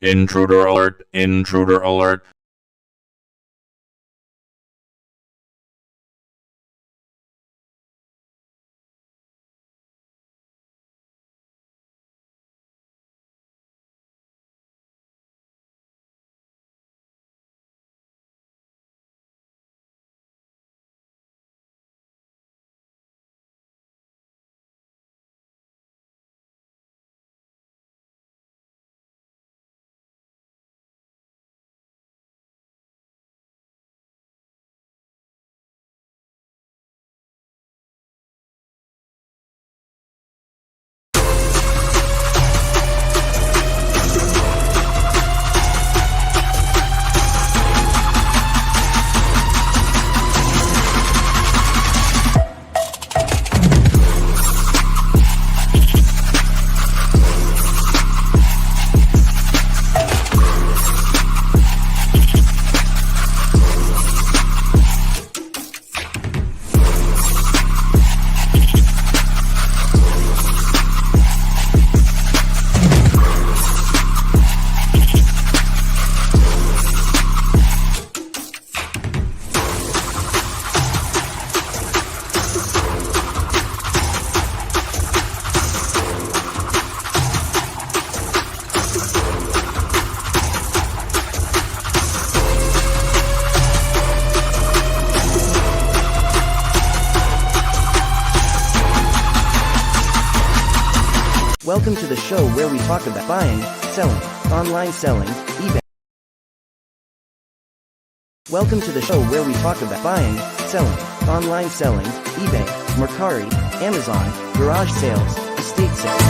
Intruder alert, intruder alert. Welcome to the show where we talk about buying, selling, online selling, eBay. Welcome to the show where we talk about buying, selling, online selling, eBay, Mercari, Amazon, garage sales, estate sales.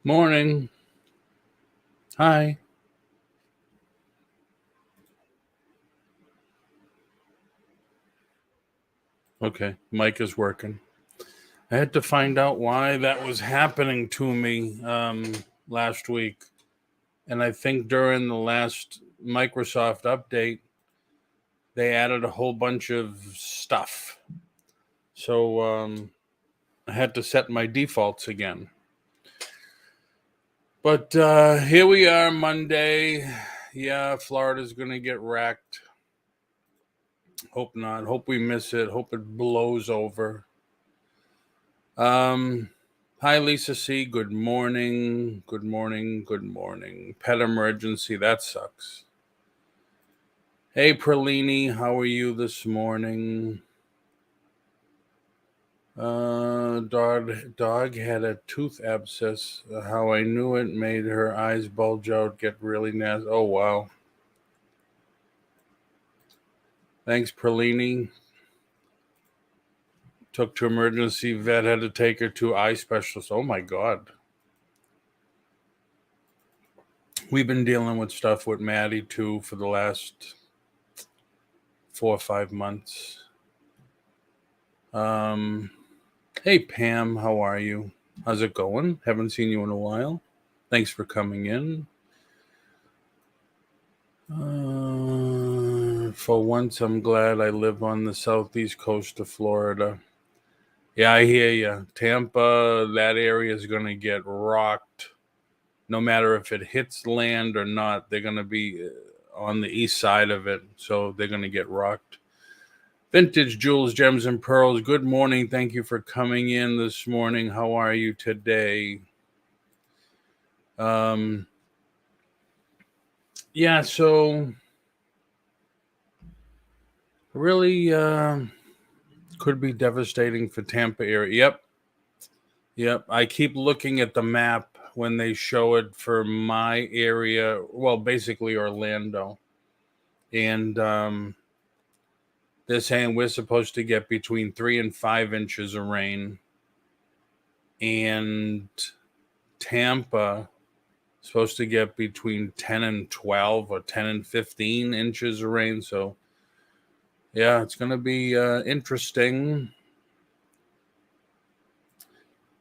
Morning. Hi. Okay, mic is working. I had to find out why that was happening to me last week. And I think during the last Microsoft update, they added a whole bunch of stuff. So I had to set my defaults again. But here we are, Monday. Yeah, Florida's going to get wrecked. Hope not. Hope we miss it. Hope it blows over. Hi, Lisa C. Good morning. Good morning. Good morning. Pet emergency. That sucks. Hey, Pralini. How are you this morning? Dog had a tooth abscess. How I knew it made her eyes bulge out, get really nasty. Oh, wow. Thanks, Pralini. Took to emergency vet, had to take her to eye specialist. Oh, my God. We've been dealing with stuff with Maddie, too, for the last 4 or 5 months. Hey, Pam, how are you? How's it going? Haven't seen you in a while. Thanks for coming in. For once, I'm glad I live on the southeast coast of Florida. Yeah, I hear you. Tampa, that area is going to get rocked. No matter if it hits land or not, they're going to be on the east side of it, so they're going to get rocked. Vintage Jewels, Gems, and Pearls, good morning. Thank you for coming in this morning. How are you today? Yeah, so really could be devastating for Tampa area. Yep. I keep looking at the map when they show it for my area, well, basically Orlando. And they're saying we're supposed to get between 3 and 5 inches of rain. And Tampa is supposed to get between 10 and 12 or 10 and 15 inches of rain. So, yeah, it's going to be interesting.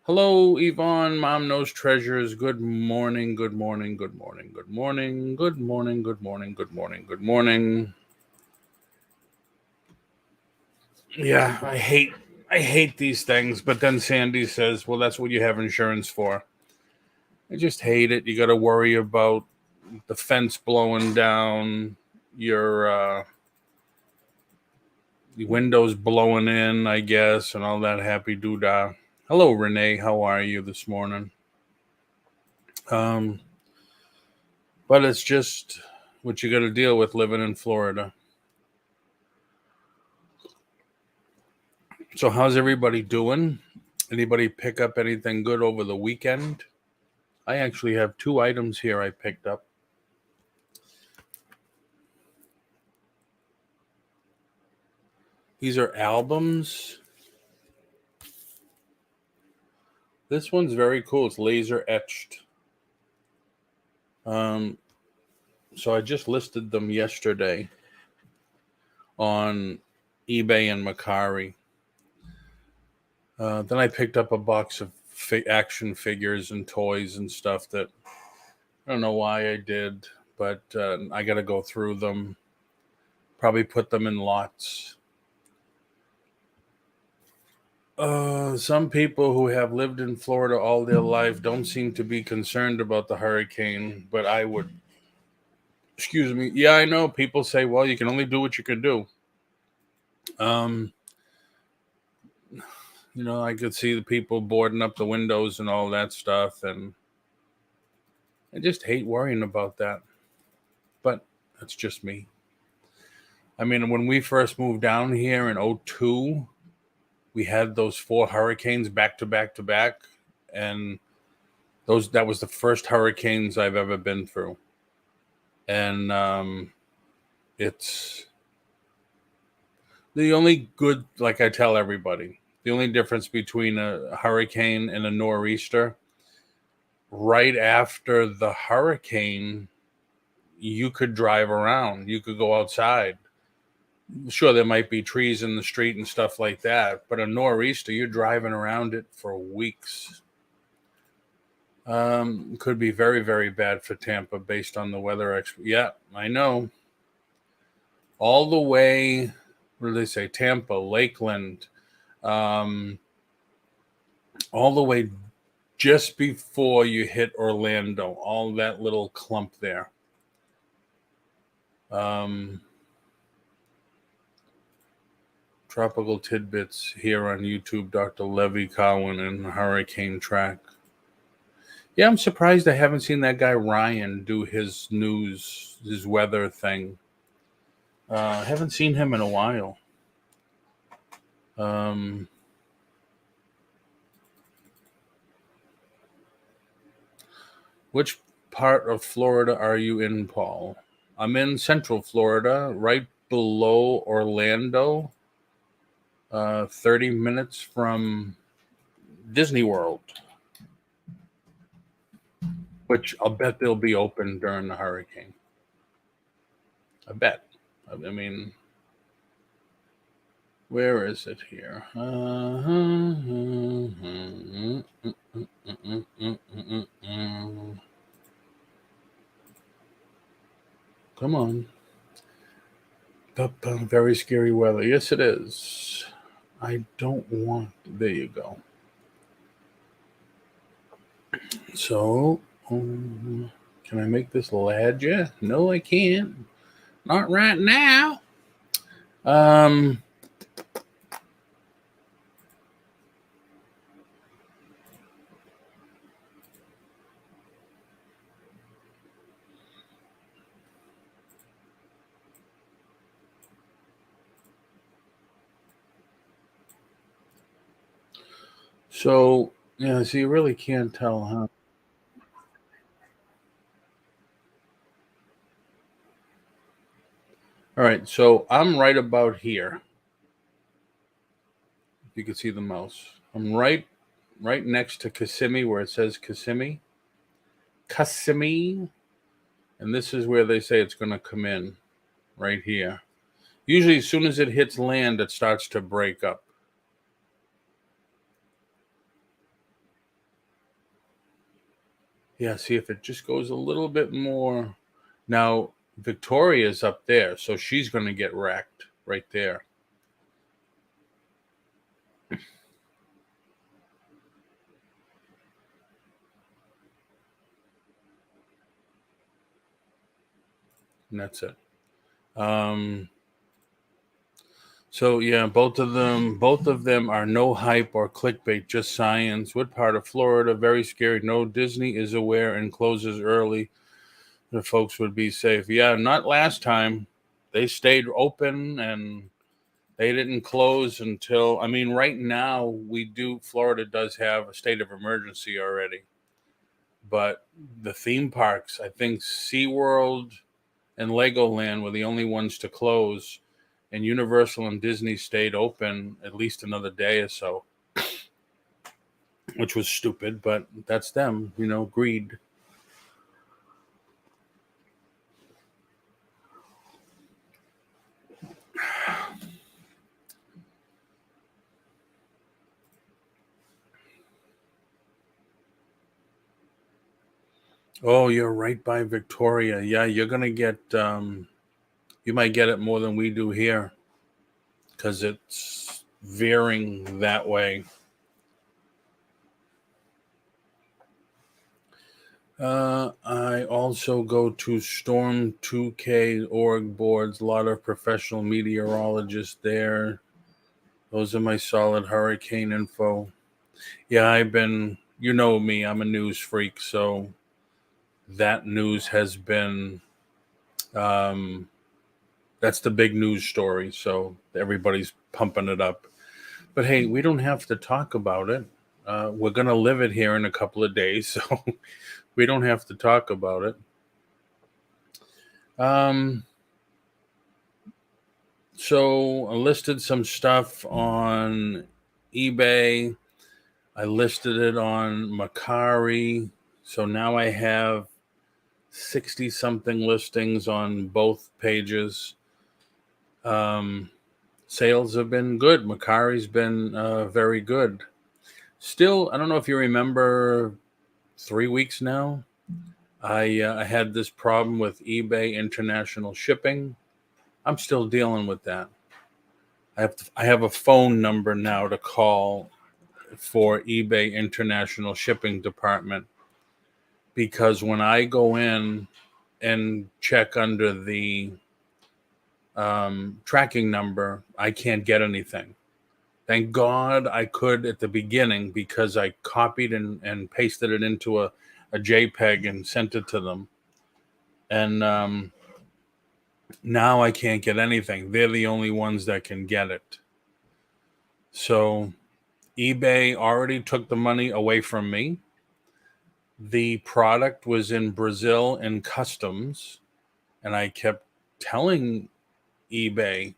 Hello, Yvonne. Mom knows treasures. Good morning. Good morning. Good morning. Good morning. Good morning. Good morning. Good morning. Good morning. Yeah, I hate these things. But then Sandy says, "Well, that's what you have insurance for." I just hate it. You got to worry about the fence blowing down, your windows blowing in, I guess, and all that happy doodah. Hello, Renee. How are you this morning? But it's just what you got to deal with living in Florida. So how's everybody doing? Anybody pick up anything good over the weekend? I actually have 2 items here I picked up. These are albums. This one's very cool. It's laser etched. So I just listed them yesterday on eBay and Mercari. Then I picked up a box of action figures and toys and stuff that I don't know why I did, but I got to go through them. Probably put them in lots. Some people who have lived in Florida all their life don't seem to be concerned about the hurricane, but I would. Excuse me. Yeah, I know. People say, well, you can only do what you can do. I could see the people boarding up the windows and all that stuff, and I just hate worrying about that. But that's just me. I mean, when we first moved down here in 2002, we had those 4 hurricanes back to back to back, and that was the first hurricanes I've ever been through. And it's the only good, like I tell everybody, the only difference between a hurricane and a nor'easter, right after the hurricane, you could drive around. You could go outside. Sure, there might be trees in the street and stuff like that, but a nor'easter, you're driving around it for weeks. Could be very, very bad for Tampa based on the weather expert. Yeah, I know. All the way, what do they say? Tampa, Lakeland, all the way just before you hit Orlando, all that little clump there. Tropical Tidbits here on YouTube, Dr. Levy Cowan and Hurricane Track. Yeah, I'm surprised I haven't seen that guy Ryan do his news, his weather thing. I haven't seen him in a while. Which part of Florida are you in, Paul? I'm in Central Florida, right below Orlando, 30 minutes from Disney World, which I'll bet they'll be open during the hurricane. I bet. I mean, where is it here? Come on. Very scary weather. Yes, it is. I don't want. There you go. So, can I make this larger? No, I can't. Not right now. So, yeah, so you really can't tell, huh? All right, so I'm right about here. If you can see the mouse. I'm right next to Kissimmee where it says Kissimmee. Kissimmee. And this is where they say it's going to come in, right here. Usually as soon as it hits land, it starts to break up. Yeah, see if it just goes a little bit more. Now, Victoria's up there, so she's going to get wrecked right there. And that's it. So yeah, both of them are no hype or clickbait, just science. What part of Florida? Very scary. No, Disney is aware and closes early. The folks would be safe. Yeah, not last time. They stayed open and they didn't close until, I mean, right now Florida does have a state of emergency already. But the theme parks, I think SeaWorld and Legoland were the only ones to close, and Universal and Disney stayed open at least another day or so, which was stupid, but that's them, greed. Oh, you're right by Victoria. Yeah, you're going to get, you might get it more than we do here because it's veering that way. I also go to Storm 2K org boards, a lot of professional meteorologists there. Those are my solid hurricane info. Yeah, you know me, I'm a news freak, so that news has been, that's the big news story, so everybody's pumping it up. But hey, we don't have to talk about it. We're going to live it here in a couple of days, so we don't have to talk about it. So I listed some stuff on eBay. I listed it on Mercari. So now I have 60 something listings on both pages. Sales have been good. Mercari's been very good. Still, I don't know if you remember 3 weeks now, I had this problem with eBay international shipping. I'm still dealing with that. I have a phone number now to call for eBay international shipping department, because when I go in and check under the tracking number, I can't get anything. Thank God I could at the beginning, because I copied and pasted it into a JPEG and sent it to them. And now I can't get anything. They're the only ones that can get it. So eBay already took the money away from me. The product was in Brazil in customs, and I kept telling eBay,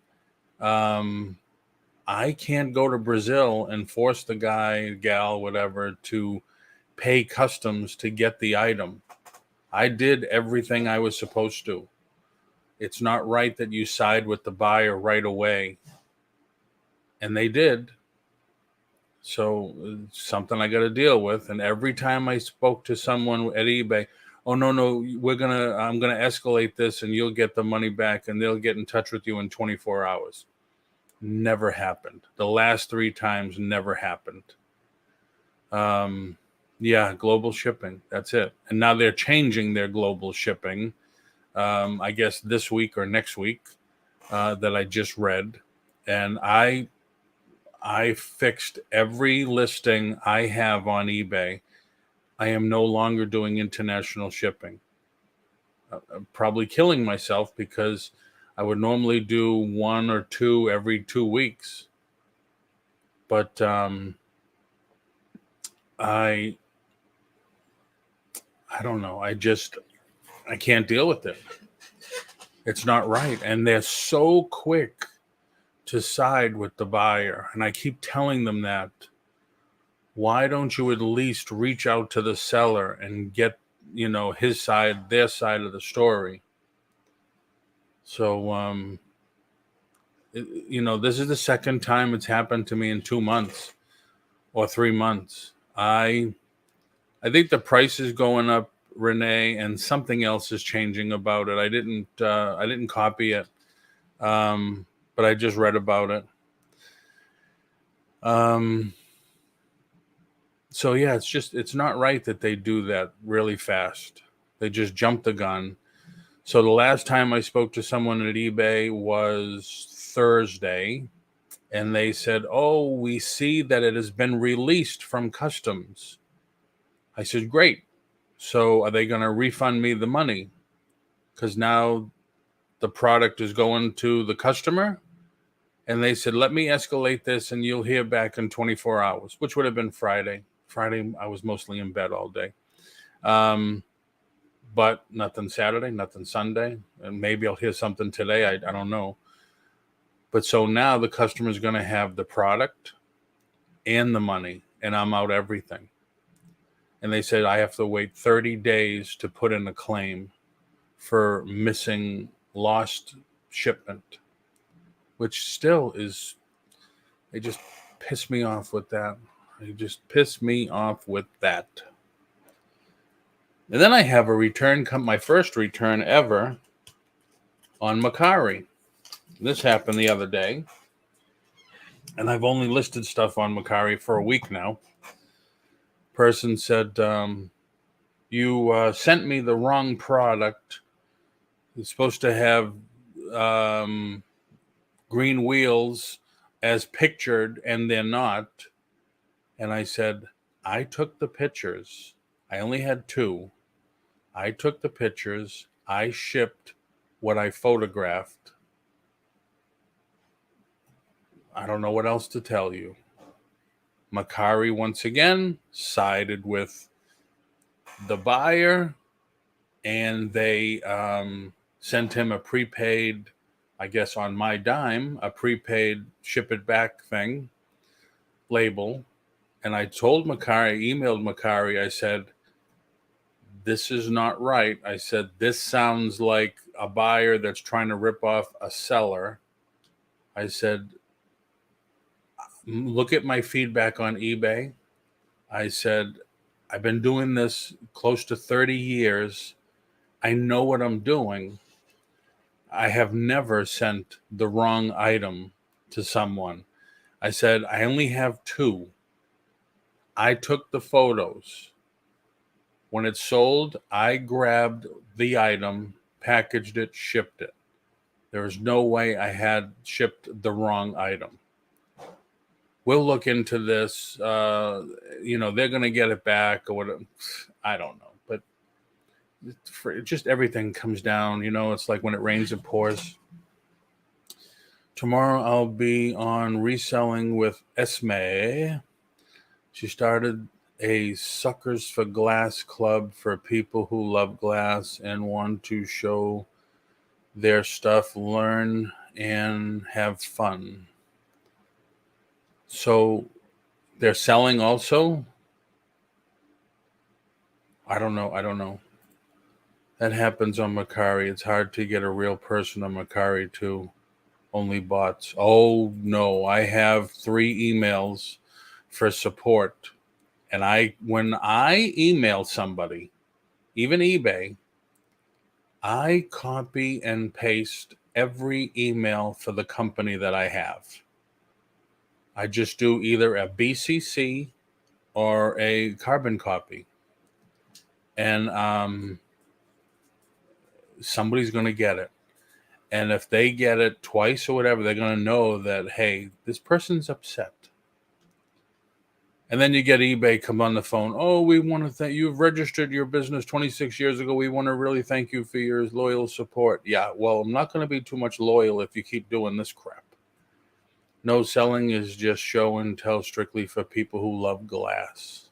I can't go to Brazil and force the guy, gal, whatever, to pay customs to get the item. I did everything I was supposed to. It's not right that you side with the buyer right away. And they did. So something I got to deal with. And every time I spoke to someone at eBay, oh, no, I'm going to escalate this and you'll get the money back and they'll get in touch with you in 24 hours. Never happened. The last 3 times never happened. Yeah, global shipping. That's it. And now they're changing their global shipping. I guess this week or next week, that I just read. And I fixed every listing I have on eBay. I am no longer doing international shipping. I'm probably killing myself, because I would normally do 1 or 2 every 2 weeks. But I don't know. I can't deal with it. It's not right. And they're so quick to side with the buyer. And I keep telling them that. Why don't you at least reach out to the seller and get, his side, their side of the story? So, this is the second time it's happened to me in 2 months or 3 months. I I think the price is going up, Renee, and something else is changing about it. I didn't copy it, but I just read about it. So yeah, it's not right that they do that really fast. They just jump the gun. So the last time I spoke to someone at eBay was Thursday, and they said, "Oh, we see that it has been released from customs." I said, "Great. So are they going to refund me the money? Because now the product is going to the customer." And they said, "Let me escalate this and you'll hear back in 24 hours," which would have been Friday. Friday, I was mostly in bed all day. But nothing Saturday, nothing Sunday. And maybe I'll hear something today. I don't know. But so now the customer is going to have the product and the money, and I'm out everything. And they said I have to wait 30 days to put in a claim for missing lost shipment, which still is, they just piss me off with that. They just piss me off with that. And then I have a return, my first return ever on Mercari. This happened the other day. And I've only listed stuff on Mercari for a week now. Person said, you sent me the wrong product. It's supposed to have green wheels as pictured, and they're not. And I said, I took the pictures. I only had 2. I took the pictures. I shipped what I photographed. I don't know what else to tell you. Mercari, once again, sided with the buyer, and they sent him a prepaid, I guess on my dime, a prepaid ship it back thing, label. And I told Mercari, emailed Mercari, I said, this is not right. I said, this sounds like a buyer that's trying to rip off a seller. I said, look at my feedback on eBay. I said, I've been doing this close to 30 years. I know what I'm doing. I have never sent the wrong item to someone. I said, I only have 2. I took the photos. When it sold, I grabbed the item, packaged it, shipped it. There was no way I had shipped the wrong item. We'll look into this. They're going to get it back or whatever. I don't know. But just everything comes down. It's like when it rains, it pours. Tomorrow I'll be on Reselling with Esme. She started a Suckers for Glass club for people who love glass and want to show their stuff, learn, and have fun. So they're selling also? I don't know. That happens on Mercari. It's hard to get a real person on Mercari too. Only bots. Oh no, I have 3 emails for support. And when I email somebody, even eBay, I copy and paste every email for the company that I have. I just do either a BCC or a carbon copy. And somebody's going to get it. And if they get it twice or whatever, they're going to know that, hey, this person's upset. And then you get eBay come on the phone. Oh, we want to thank you. You've registered your business 26 years ago. We want to really thank you for your loyal support. Yeah, well, I'm not going to be too much loyal if you keep doing this crap. No selling is just show and tell strictly for people who love glass.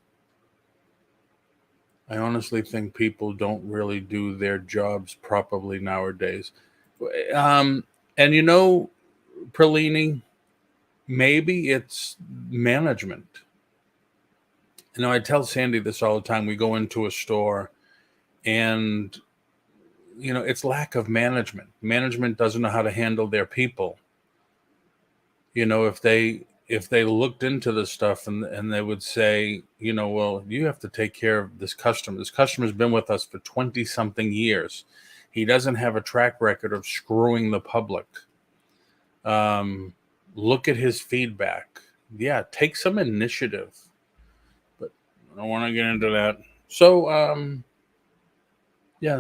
I honestly think people don't really do their jobs properly nowadays. And Perlini, maybe it's management. I tell Sandy this all the time. We go into a store and, it's lack of management. Management doesn't know how to handle their people. If they if they looked into the stuff and they would say, well, you have to take care of this customer. This customer's been with us for 20 something years. He doesn't have a track record of screwing the public. Look at his feedback. Yeah, take some initiative. But I don't want to get into that. So,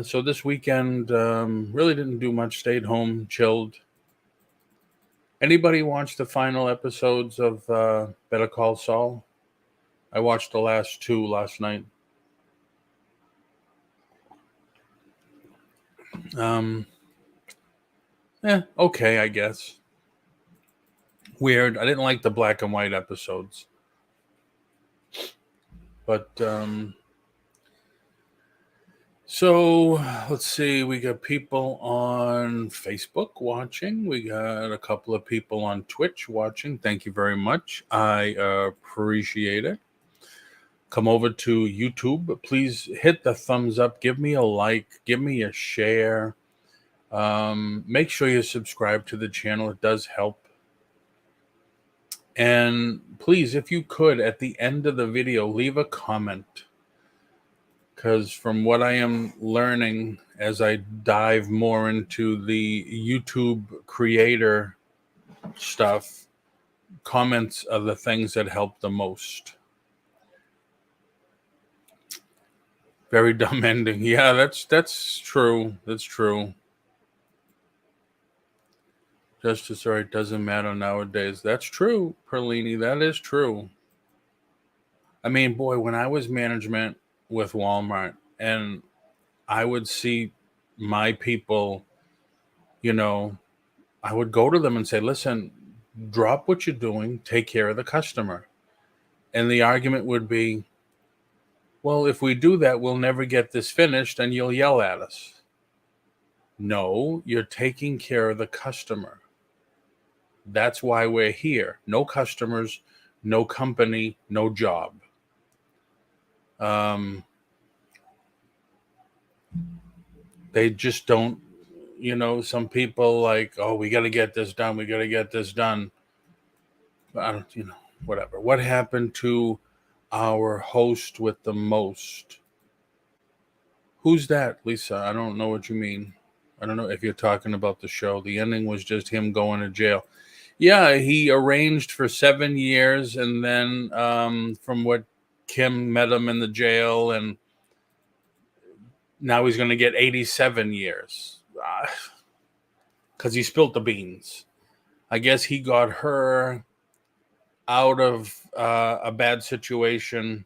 so this weekend, really didn't do much. Stayed home, chilled. Anybody watch the final episodes of Better Call Saul? I watched the last 2 last night. Okay, I guess. Weird. I didn't like the black and white episodes. But, so let's see. We got people on Facebook watching. We got a couple of people on Twitch watching. Thank you very much. I appreciate it. Come over to YouTube. Please hit the thumbs up. Give me a like. Give me a share. Make sure you subscribe to the channel. It does help. And please, if you could, at the end of the video, leave a comment. Because from what I am learning as I dive more into the YouTube creator stuff, comments are the things that help the most. Very dumb ending. Yeah, that's true. That's true. Justice, or it doesn't matter nowadays. That's true, Perlini. That is true. I mean, boy, when I was management with Walmart and I would see my people, I would go to them and say, listen, drop what you're doing, take care of the customer. And the argument would be, well, if we do that, we'll never get this finished and you'll yell at us. No, you're taking care of the customer. That's why we're here. No customers, no company, no job. They just don't, some people like, oh, we got to get this done. We got to get this done. I don't, whatever. What happened to our host with the most? Who's that, Lisa? I don't know what you mean. I don't know if you're talking about the show. The ending was just him going to jail. Yeah, he arranged for 7 years. And then from what Kim met him in the jail, and now he's going to get 87 years because he spilled the beans. I guess he got her out of a bad situation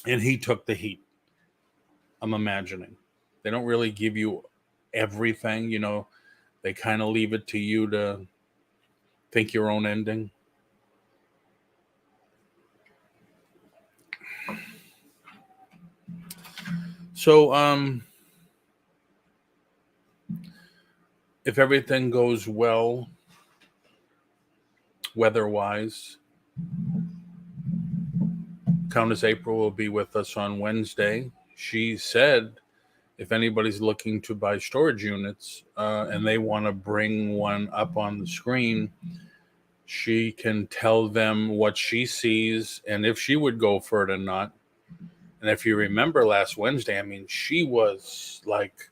and he took the heat. I'm imagining. They don't really give you everything, they kind of leave it to you to think your own ending. So, if everything goes well, weather-wise, Countess April will be with us on Wednesday. She said if anybody's looking to buy storage units and they want to bring one up on the screen, she can tell them what she sees and if she would go for it or not. And if you remember last Wednesday, I mean, she was like,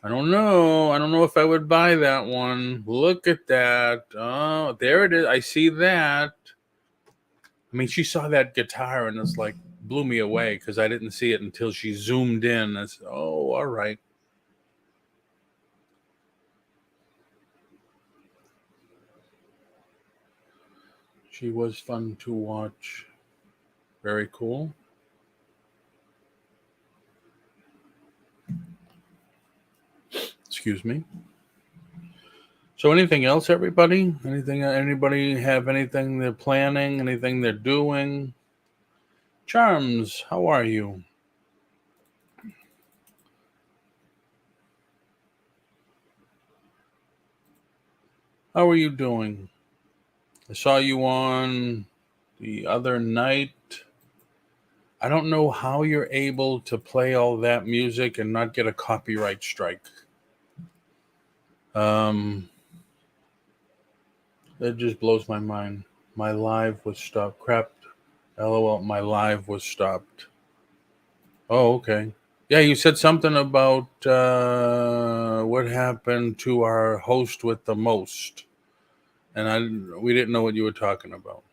I don't know if I would buy that one. Look at that. Oh, there it is. I see that. I mean, she saw that guitar and it's like, blew me away because I didn't see it until she zoomed in. I said, oh, all right. She was fun to watch. Very cool. Excuse me. So anything else, everybody? Anybody have anything they're planning? Anything they're doing? Charms, how are you? How are you doing? I saw you on the other night. I don't know how you're able to play all that music and not get a copyright strike. That just blows my mind. My live was stopped. Crap. LOL, my live was stopped. Oh, okay. Yeah, you said something about what happened to our host with the most. And we didn't know what you were talking about.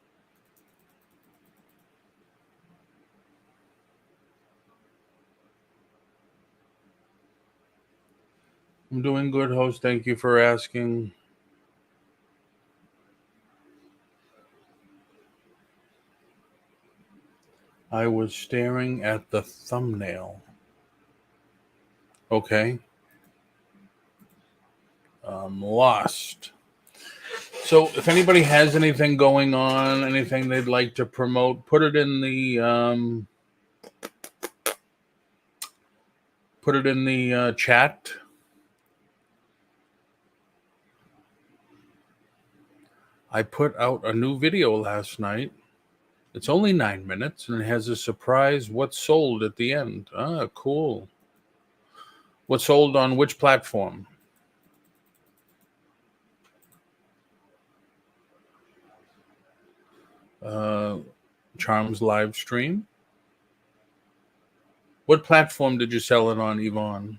I'm doing good, host. Thank you for asking. I was staring at the thumbnail. Okay. I'm lost. So if anybody has anything going on, anything they'd like to promote, put it in the chat. I put out a new video last night. It's only 9 minutes and it has a surprise what sold at the end. Ah, cool. What sold on which platform? Charms live stream. What platform did you sell it on, Yvonne?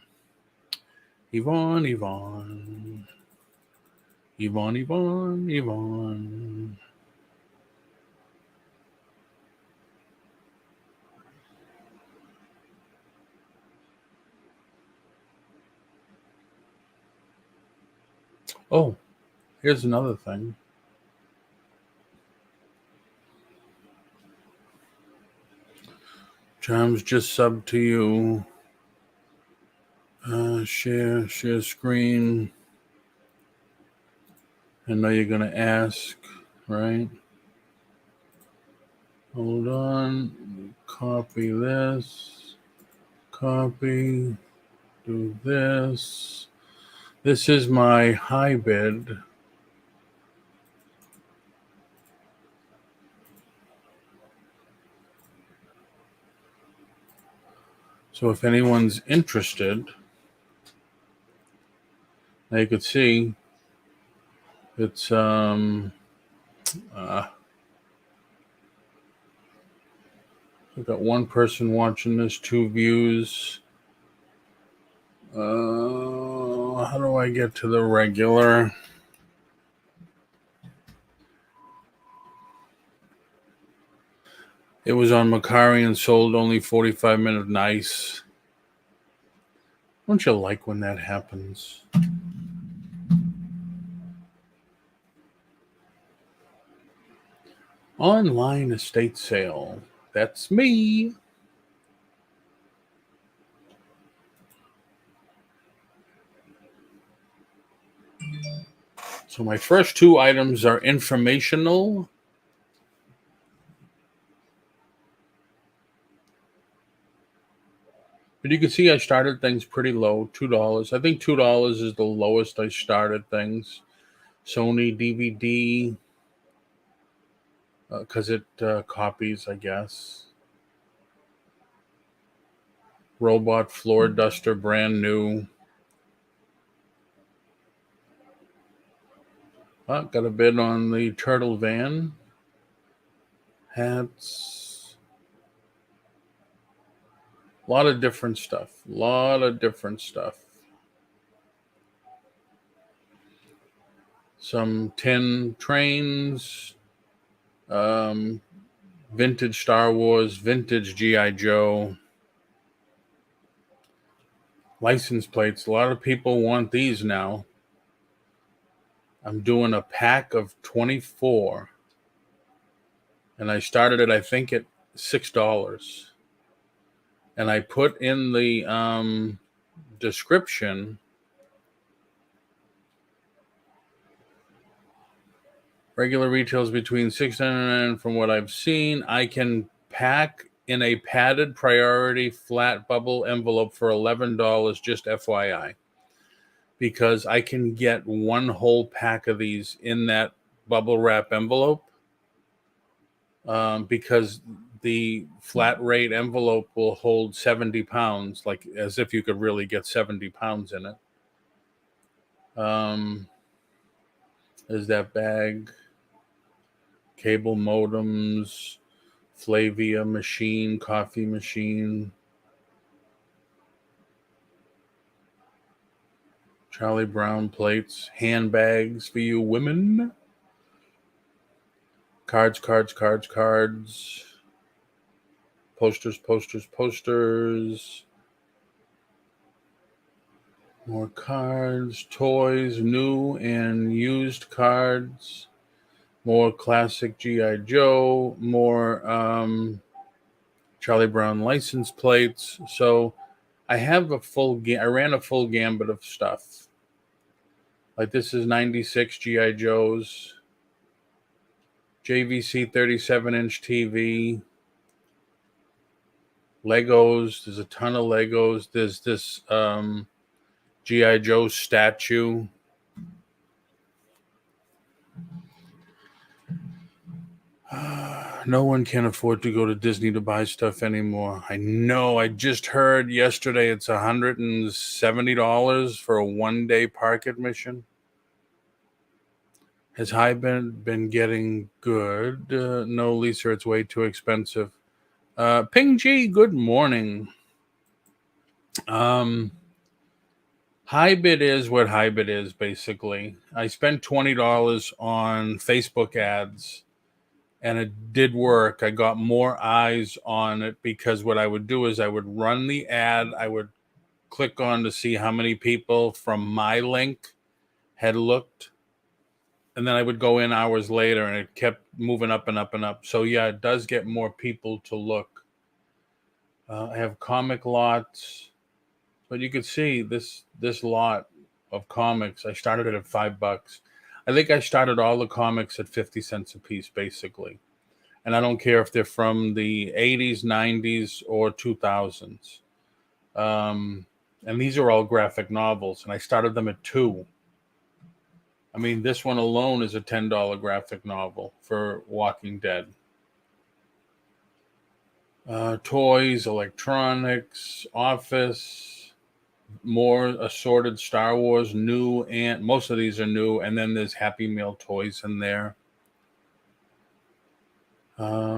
Yvonne. Oh, here's another thing. Charms just subbed to you. Share screen. I know you're going to ask, right? Hold on. Copy this. Copy. Do this. This is my high bid. So if anyone's interested, now you could see it's we've got one person watching this, 2 views. How do I get to the regular? It was on Macari and sold only 45 minutes. Nice. Don't you like when that happens? Online estate sale. That's me. So my first 2 items are informational. But you can see I started things pretty low, $2. I think $2 is the lowest I started things. Sony DVD, because it copies, I guess. Robot floor duster, brand new. Got a bid on the turtle van. Hats. A lot of different stuff. Some tin trains. Vintage Star Wars, vintage G.I. Joe. License plates. A lot of people want these now. I'm doing a pack of 24. And I started it, I think, at $6. And I put in the description, regular retails between $6.99. From what I've seen, I can pack in a padded priority flat bubble envelope for $11, just FYI. Because I can get one whole pack of these in that bubble wrap envelope. Because the flat rate envelope will hold 70 pounds, like as if you could really get 70 pounds in it. There's that bag. cable modems, Flavia machine, coffee machine, Charlie Brown plates, handbags for you women, cards, posters, more cards, toys, new and used cards, more classic G.I. Joe, more Charlie Brown license plates. So I have I ran a full gambit of stuff. Like this is 96 G.I. Joes, JVC 37-inch TV, Legos. There's a ton of Legos. There's this G.I. Joe statue. No one can afford to go to Disney to buy stuff anymore. I know. I just heard yesterday it's $170 for a one-day park admission. Has High been getting good? No, Lisa, it's way too expensive. Ping G, good morning. Hybid is what Hybid is, basically. I spent $20 on Facebook ads, and it did work. I got more eyes on it because what I would do is I would run the ad. I would click on to see how many people from my link had looked. And then I would go in hours later, and it kept moving up and up and up. So, yeah, it does get more people to look. I have comic lots. But you could see this lot of comics. I started it at $5. I think I started all the comics at 50 cents a piece, basically. And I don't care if they're from the 80s, 90s, or 2000s. And these are all graphic novels. And I started them at $2. I mean, this one alone is a $10 graphic novel for Walking Dead. Toys, electronics, office, more assorted Star Wars, new, and most of these are new, and then there's Happy Meal toys in there. DVDs,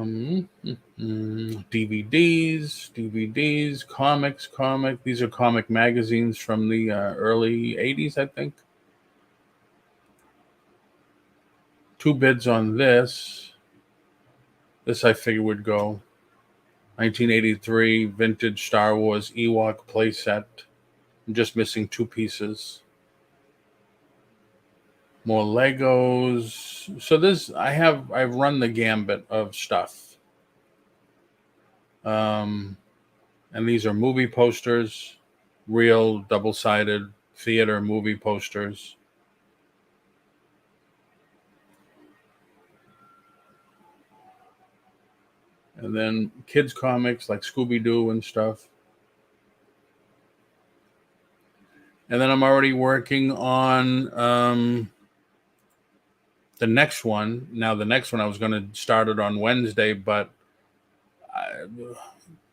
comics. These are comic magazines from the early 80s, I think. 2 bids on this. This I figure would go. 1983 vintage Star Wars Ewok playset. I'm just missing 2 pieces. More Legos. So I've run the gambit of stuff. And these are movie posters, real double-sided theater movie posters. And then kids comics like Scooby-Doo and stuff. And then I'm already working on the next one. Now, the next one I was going to start it on Wednesday, but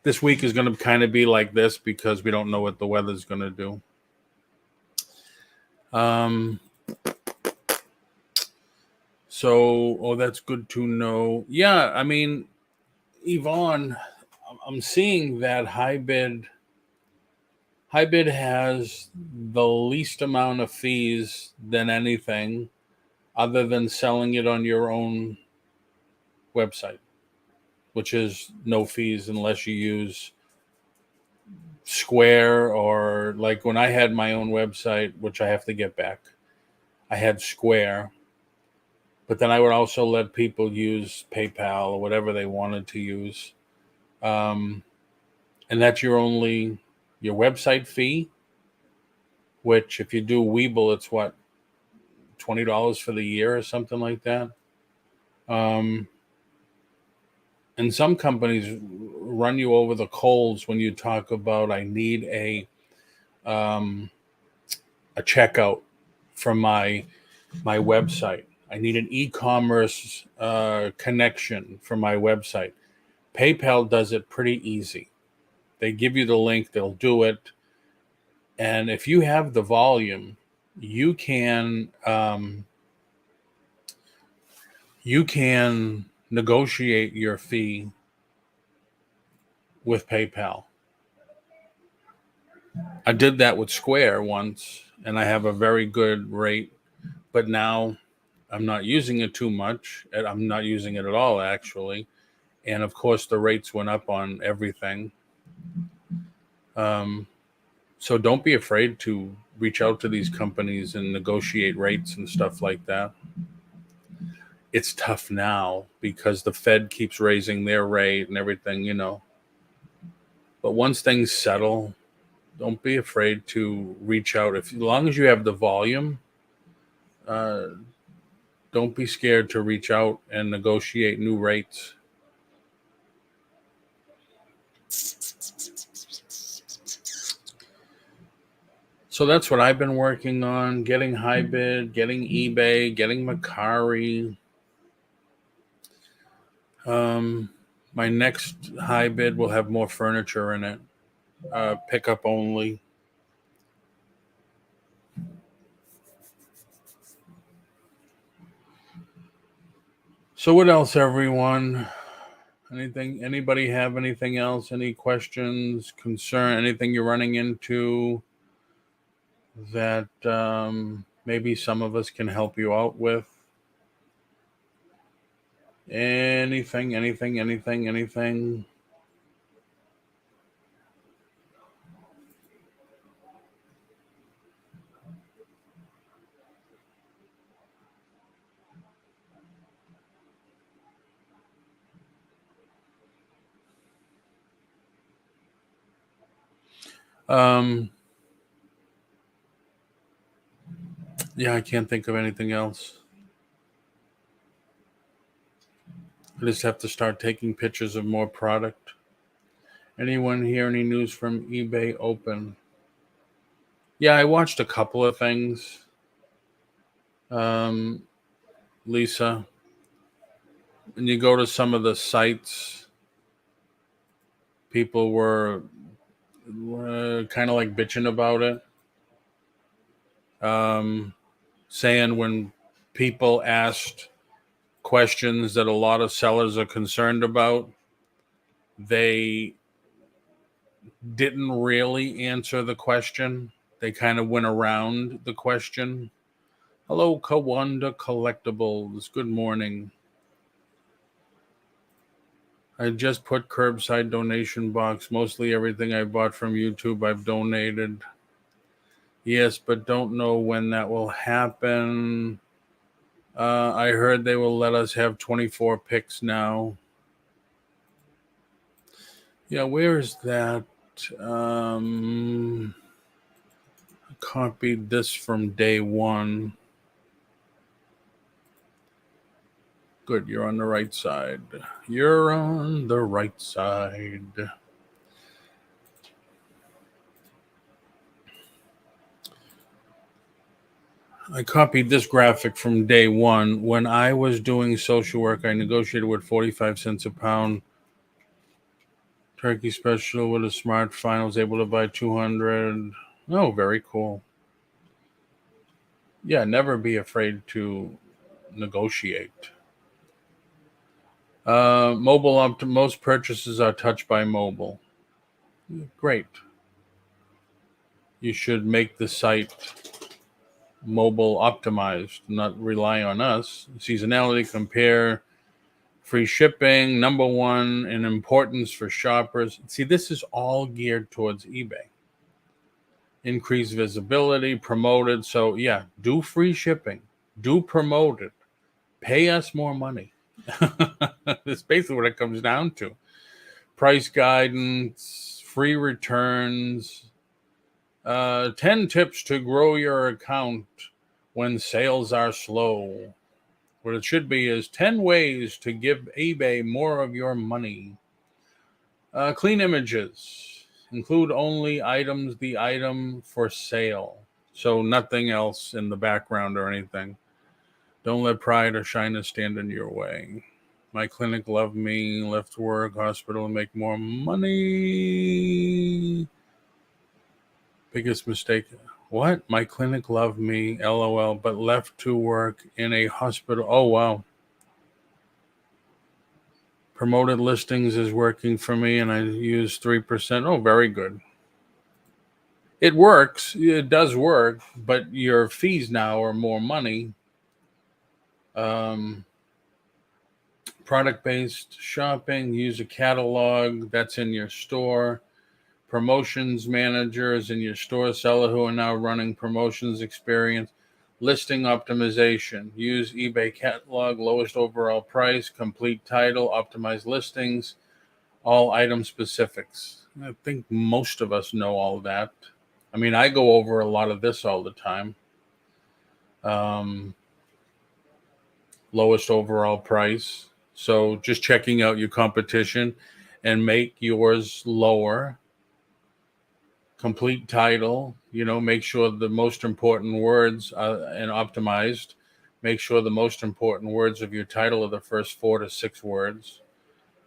this week is going to kind of be like this because we don't know what the weather's going to do. So, that's good to know. Yeah, I mean, Yvonne, I'm seeing that Hybid has the least amount of fees than anything other than selling it on your own website, which is no fees unless you use Square, or like when I had my own website, which I have to get back, I had Square, but then I would also let people use PayPal or whatever they wanted to use. And that's your website fee, which if you do Weeble, it's what, $20 for the year or something like that. And some companies run you over the coals when you talk about, I need a checkout from my website. I need an e-commerce connection for my website. PayPal does it pretty easy. They give you the link, they'll do it. And if you have the volume, you can you can negotiate your fee with PayPal. I did that with Square once, and I have a very good rate, but now I'm not using it too much. I'm not using it at all, actually. And of course, the rates went up on everything. So don't be afraid to reach out to these companies and negotiate rates and stuff like that. It's tough now because the Fed keeps raising their rate and everything, you know. But once things settle, don't be afraid to reach out. As long as you have the volume, don't be scared to reach out and negotiate new rates. So that's what I've been working on, getting Hybid, getting eBay, getting Mercari. My next Hybid will have more furniture in it, pickup only. So what else, everyone? Anybody have anything else? Any questions, concern, anything you're running into that maybe some of us can help you out with? Anything. Yeah, I can't think of anything else. I just have to start taking pictures of more product. Anyone hear any news from eBay Open? Yeah, I watched a couple of things. Lisa, when you go to some of the sites, people were kind of like bitching about it. Saying when people asked questions that a lot of sellers are concerned about, they didn't really answer the question. They kind of went around the question. Hello, Kawanda Collectibles. Good morning. I just put curbside donation box. Mostly everything I bought from YouTube I've donated. Yes, but don't know when that will happen. I heard they will let us have 24 picks now. Yeah, where is that? I copied this from day one. Good, you're on the right side. You're on the right side. I copied this graphic from day one. When I was doing social work, I negotiated with 45 cents a pound. Turkey special with a smart fine. I was able to buy 200. Oh, very cool. Yeah, never be afraid to negotiate. Most purchases are touched by mobile. Great. You should make the site mobile optimized, not rely on us. Seasonality, compare, free shipping, number one in importance for shoppers. See, this is all geared towards eBay. Increase visibility, promoted. So yeah, do free shipping, do promote it, pay us more money. That's basically what it comes down to. Price guidance, free returns, 10 tips to grow your account when sales are slow. What it should be is 10 ways to give eBay more of your money. Clean images. Include only the item for sale. So nothing else in the background or anything. Don't let pride or shyness stand in your way. My clinic loved me, left work, hospital, and make more money. Biggest mistake. What? My clinic loved me, LOL, but left to work in a hospital. Oh, wow. Promoted listings is working for me, and I use 3%. Oh, very good. It works. It does work, but your fees now are more money. Product-based shopping, use a catalog that's in your store. Promotions managers in your store, seller who are now running promotions experience. Listing optimization, use eBay catalog, lowest overall price, complete title, optimize listings, all item specifics. I think most of us know all that. I mean, I go over a lot of this all the time. Lowest overall price. So just checking out your competition and make yours lower. Complete title, make sure the most important words and optimized. Make sure the most important words of your title are the first 4 to 6 words.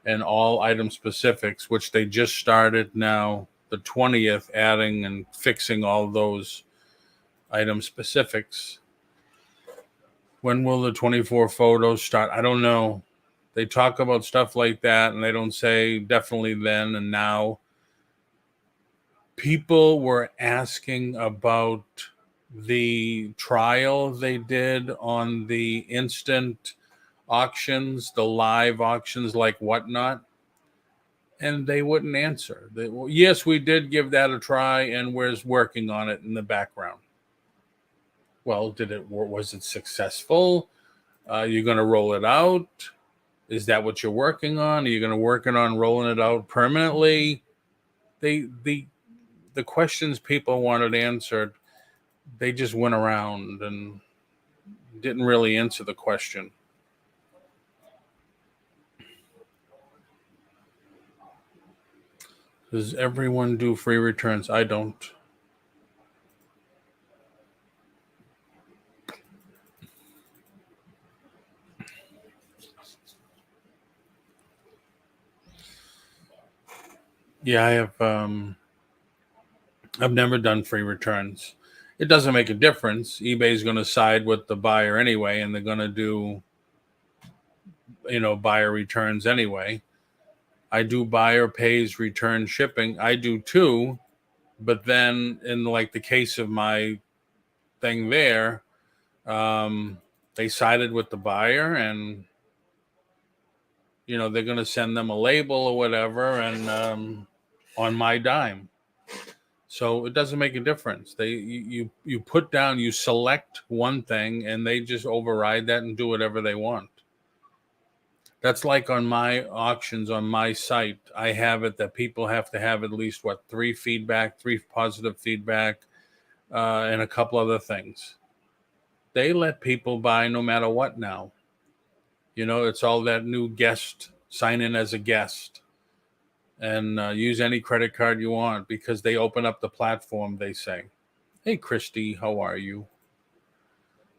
And all item specifics, which they just started now, the 20th, adding and fixing all those item specifics. When will the 24 photos start? I don't know. They talk about stuff like that, and they don't say definitely then and now. People were asking about the trial they did on the instant auctions, the live auctions like Whatnot, and they wouldn't answer. Yes, we did give that a try, and we're working on it in the background. Well, was it successful? You're going to roll it out? Is that what you're working on? Are you going to work on rolling it out permanently? The questions people wanted answered, they just went around and didn't really answer the question. Does everyone do free returns? I don't. Yeah, I have. I've never done free returns. It doesn't make a difference. eBay's going to side with the buyer anyway, and they're going to do, buyer returns anyway. I do buyer pays return shipping. I do too. But then in like the case of my thing there, they sided with the buyer, and, they're going to send them a label or whatever, and on my dime. So it doesn't make a difference. You put down, you select one thing, and they just override that and do whatever they want. That's like on my auctions on my site. I have it that people have to have at least 3 positive feedback, and a couple other things. They let people buy no matter what now. It's all that new guest, sign in as a guest. And use any credit card you want, because they open up the platform, they say. Hey, Christy, how are you?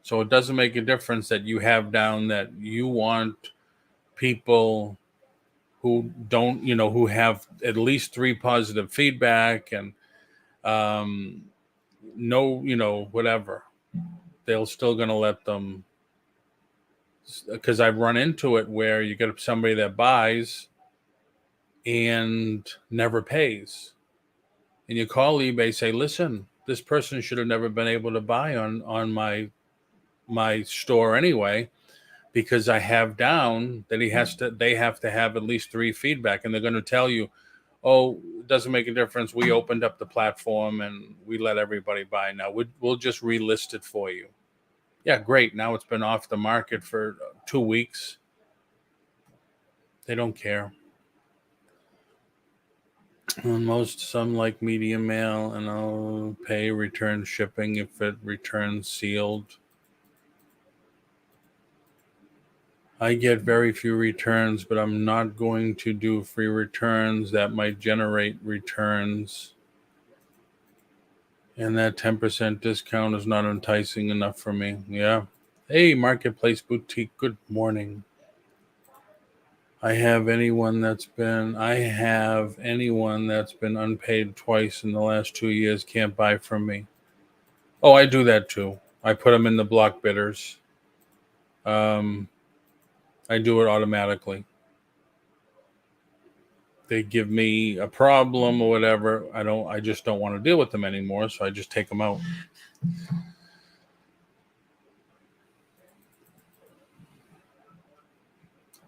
So it doesn't make a difference that you have down that you want people who don't, who have at least 3 positive feedback and no, whatever. They're still going to let them, because I've run into it where you get somebody that buys and never pays. And you call eBay, say, listen, this person should have never been able to buy on my store anyway, because I have down that they have to have at least 3 feedback. And they're going to tell you, oh, it doesn't make a difference. We opened up the platform and we let everybody buy. Now we'll just relist it for you. Yeah, great. Now it's been off the market for 2 weeks. They don't care. Some like medium mail, and I'll pay return shipping if it returns sealed. I get very few returns, but I'm not going to do free returns. That might generate returns. And that 10% discount is not enticing enough for me. Yeah. Hey, Marketplace Boutique, good morning. I have anyone that's been unpaid twice in the last 2 years can't buy from me. Oh, I do that too. I put them in the block bidders. I do it automatically. they give me a problem or whatever, I just don't want to deal with them anymore, so I just take them out.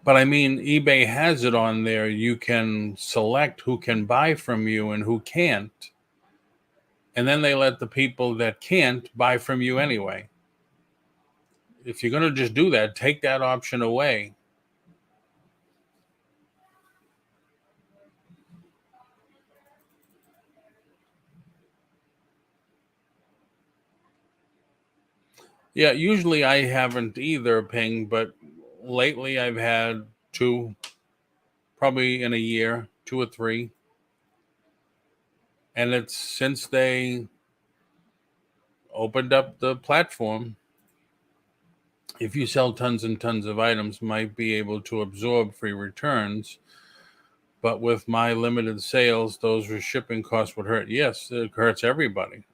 But I mean, eBay has it on there. You can select who can buy from you and who can't. And then they let the people that can't buy from you anyway. If you're going to just do that, take that option away. Yeah, usually I haven't either, Ping, but lately I've had two, probably in a year, 2 or 3. And it's since they opened up the platform. If you sell tons and tons of items, might be able to absorb free returns. But with my limited sales, those shipping costs would hurt. Yes, it hurts everybody.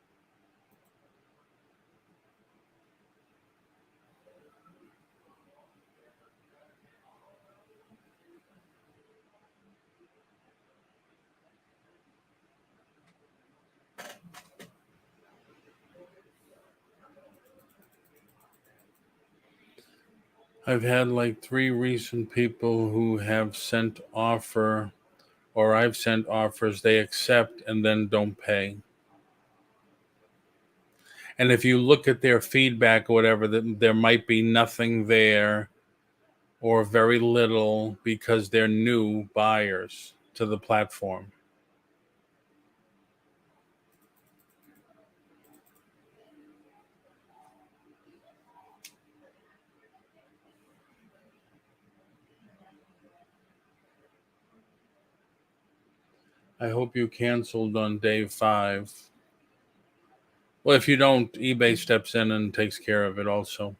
I've had like 3 recent people who have sent offer, or I've sent offers, they accept and then don't pay. And if you look at their feedback or whatever, there might be nothing there or very little because they're new buyers to the platform. I hope you canceled on day 5. Well, if you don't, eBay steps in and takes care of it also.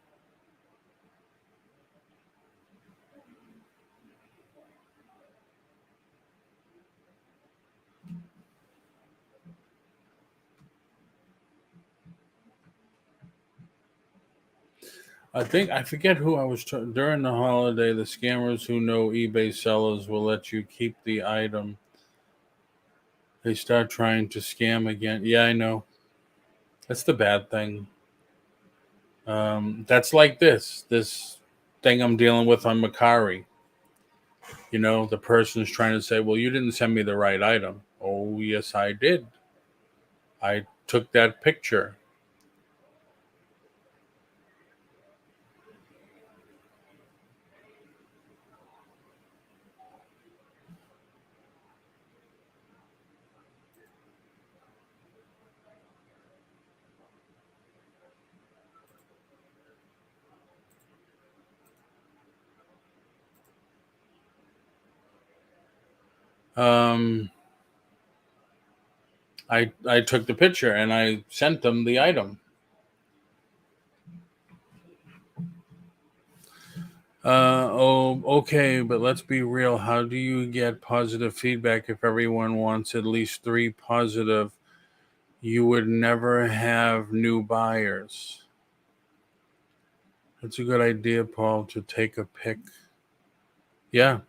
I forget who I was during the holiday. The scammers who know eBay sellers will let you keep the item. They start trying to scam again. Yeah, I know. That's the bad thing. That's like this thing I'm dealing with on Macari. You know, the person's trying to say, well, you didn't send me the right item. Oh, yes, I did. I took that picture. I took the picture and I sent them the item. Okay, but let's be real. How do you get positive feedback if everyone wants at least 3 positive? You would never have new buyers. That's a good idea, Paul, to take a pic. Yeah.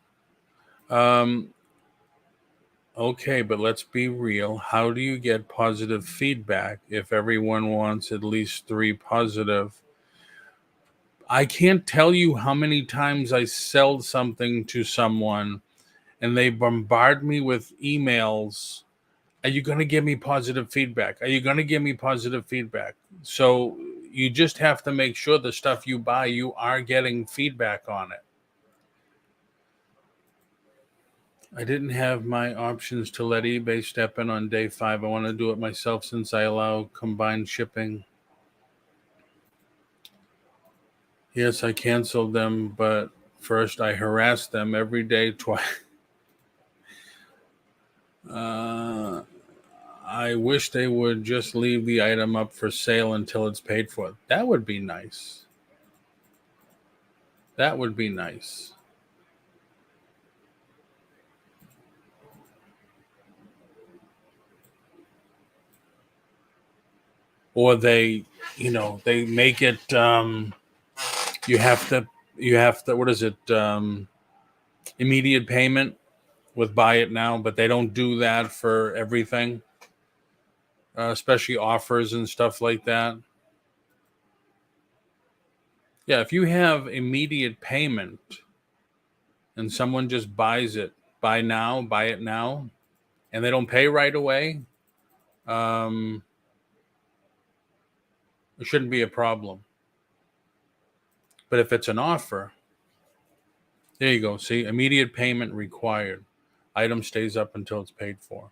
Okay, but let's be real. How do you get positive feedback if everyone wants at least 3 positive? I can't tell you how many times I sell something to someone and they bombard me with emails. Are you going to give me positive feedback? Are you going to give me positive feedback? So you just have to make sure the stuff you buy, you are getting feedback on it. I didn't have my options to let eBay step in on day 5. I want to do it myself since I allow combined shipping. Yes, I canceled them, but first I harassed them every day twice. I wish they would just leave the item up for sale until it's paid for. That would be nice. That would be nice. Or they make it you have to what is it, immediate payment, with buy it now, but they don't do that for everything, especially offers and stuff like that. Yeah, if you have immediate payment and someone just buys it, buy it now, and they don't pay right away, it shouldn't be a problem. But if it's an offer, there you go. See, immediate payment required. Item stays up until it's paid for.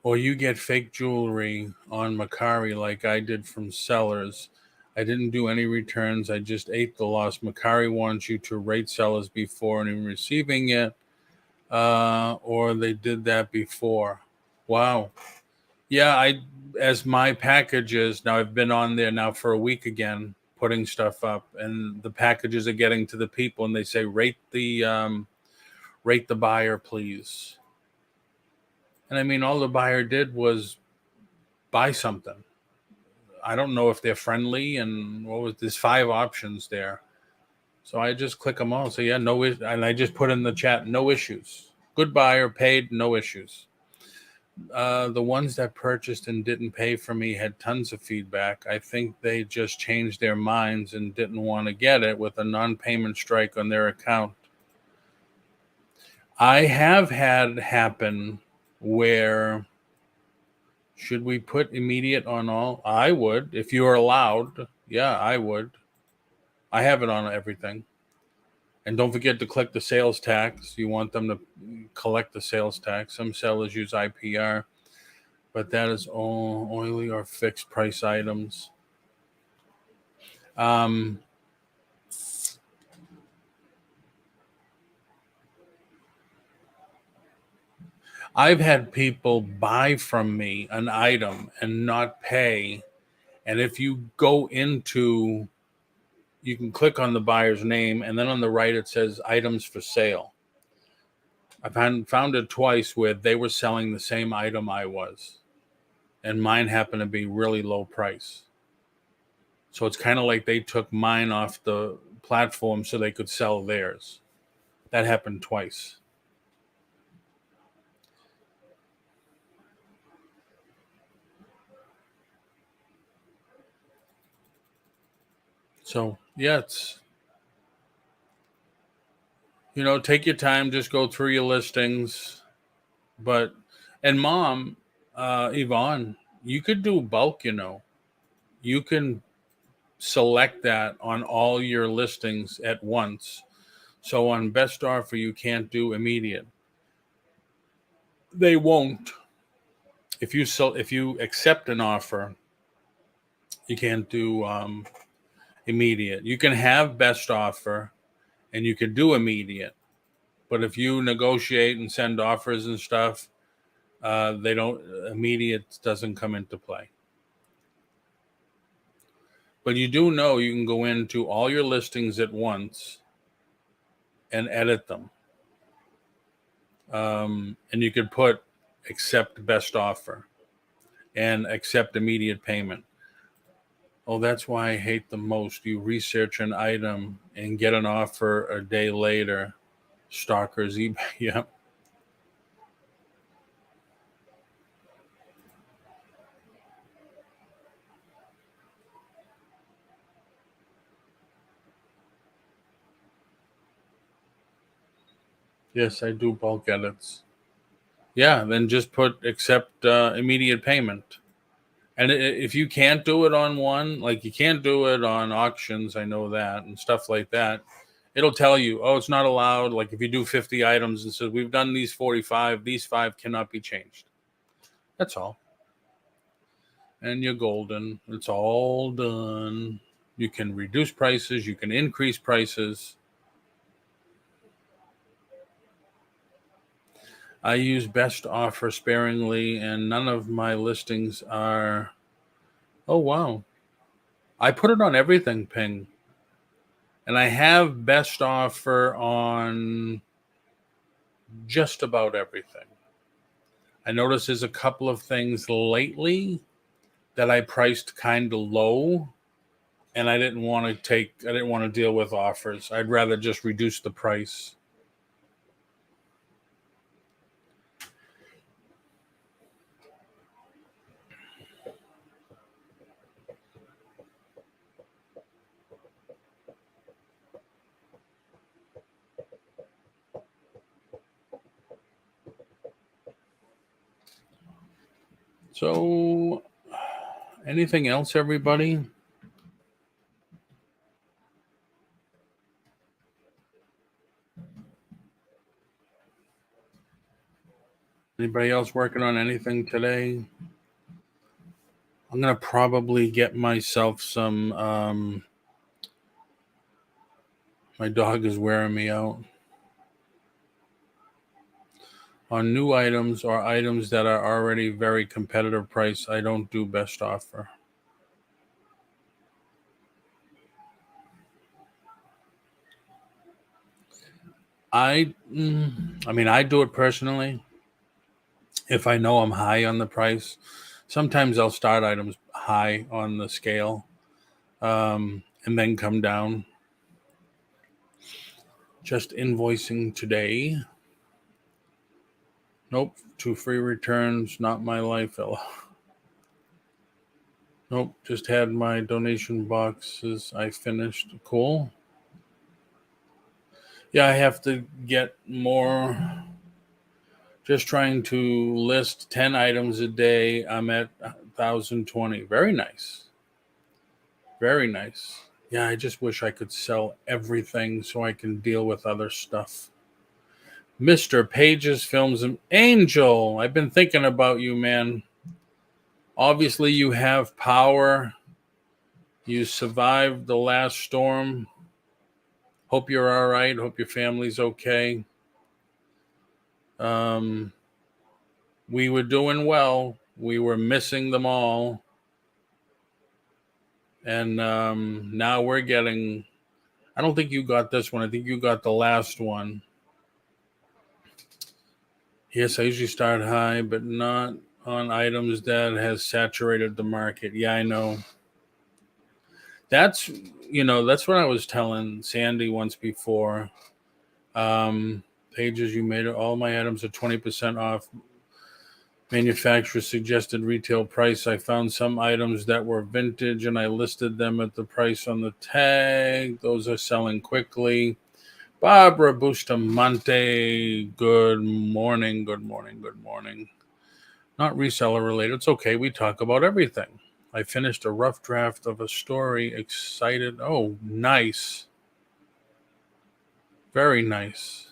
Or you get fake jewelry on Macari like I did from sellers. I didn't do any returns. I just ate the loss. Macari wants you to rate sellers before and receiving it, or they did that before. Wow. Yeah, as my packages, now I've been on there now for a week again, putting stuff up, and the packages are getting to the people, and they say rate the buyer, please. And I mean, all the buyer did was buy something. I don't know if they're friendly, and there's 5 options there. So I just click them all and say, yeah, no, and I just put in the chat, no issues. Good buyer, paid, no issues. The ones that purchased and didn't pay for me had tons of feedback. I think they just changed their minds and didn't want to get it with a non-payment strike on their account. I have had happen where, should we put immediate on all? I would, if you are allowed. Yeah, I would. I have it on everything. And don't forget to click the sales tax. You want them to collect the sales tax. Some sellers use IPR, but that is all oily or fixed price items. I've had people buy from me an item and not pay. And if you go into, you can click on the buyer's name, and then on the right it says items for sale. I found it twice where they were selling the same item I was, and mine happened to be really low price. So it's kind of like they took mine off the platform so they could sell theirs. That happened twice. So, yeah, it's, take your time, just go through your listings. But, and Mom, Yvonne, you could do bulk, You can select that on all your listings at once. So on best offer, you can't do immediate. They won't. If you accept an offer, you can't do immediate. You can have best offer and you can do immediate. But if you negotiate and send offers and stuff, immediate doesn't come into play. But you do know you can go into all your listings at once and edit them. And you could put accept best offer and accept immediate payment. Oh, that's why I hate the most. You research an item and get an offer a day later. Stalkers, eBay, yeah. Yes, I do bulk edits. Yeah, then just put accept immediate payment. And if you can't do it on one, like you can't do it on auctions, I know that, and stuff like that, it'll tell you, oh, it's not allowed. Like if you do 50 items and says, we've done these 45, these 5 cannot be changed. That's all. And you're golden. It's all done. You can reduce prices. You can increase prices. I use best offer sparingly, and none of my listings are. Oh, wow. I put it on everything, Ping. And I have best offer on just about everything. I notice there's a couple of things lately that I priced kind of low, and I didn't want to deal with offers. I'd rather just reduce the price. So, anything else, everybody? Anybody else working on anything today? I'm going to probably get myself some. My dog is wearing me out. On new items or items that are already very competitive price, I don't do best offer. I mean, I do it personally. If I know I'm high on the price, sometimes I'll start items high on the scale, and then come down. Just invoicing today. Nope, 2 free returns, not my life, fella. Nope, just had my donation boxes. I finished. Cool. Yeah, I have to get more. Just trying to list 10 items a day. I'm at 1,020. Very nice. Very nice. Yeah, I just wish I could sell everything so I can deal with other stuff. Mr. Pages Films and Angel, I've been thinking about you, man. Obviously, you have power. You survived the last storm. Hope you're all right. Hope your family's okay. We were doing well. We were missing them all. And now we're getting... I don't think you got this one. I think you got the last one. Yes, I usually start high, but not on items that has saturated the market. Yeah, I know. That's what I was telling Sandy once before. Pages, you made it. All my items are 20% off manufacturer suggested retail price. I found some items that were vintage and I listed them at the price on the tag. Those are selling quickly. Barbara Bustamante, good morning, good morning, good morning. Not reseller related. It's okay. We talk about everything. I finished a rough draft of a story. Excited. Oh, nice. Very nice.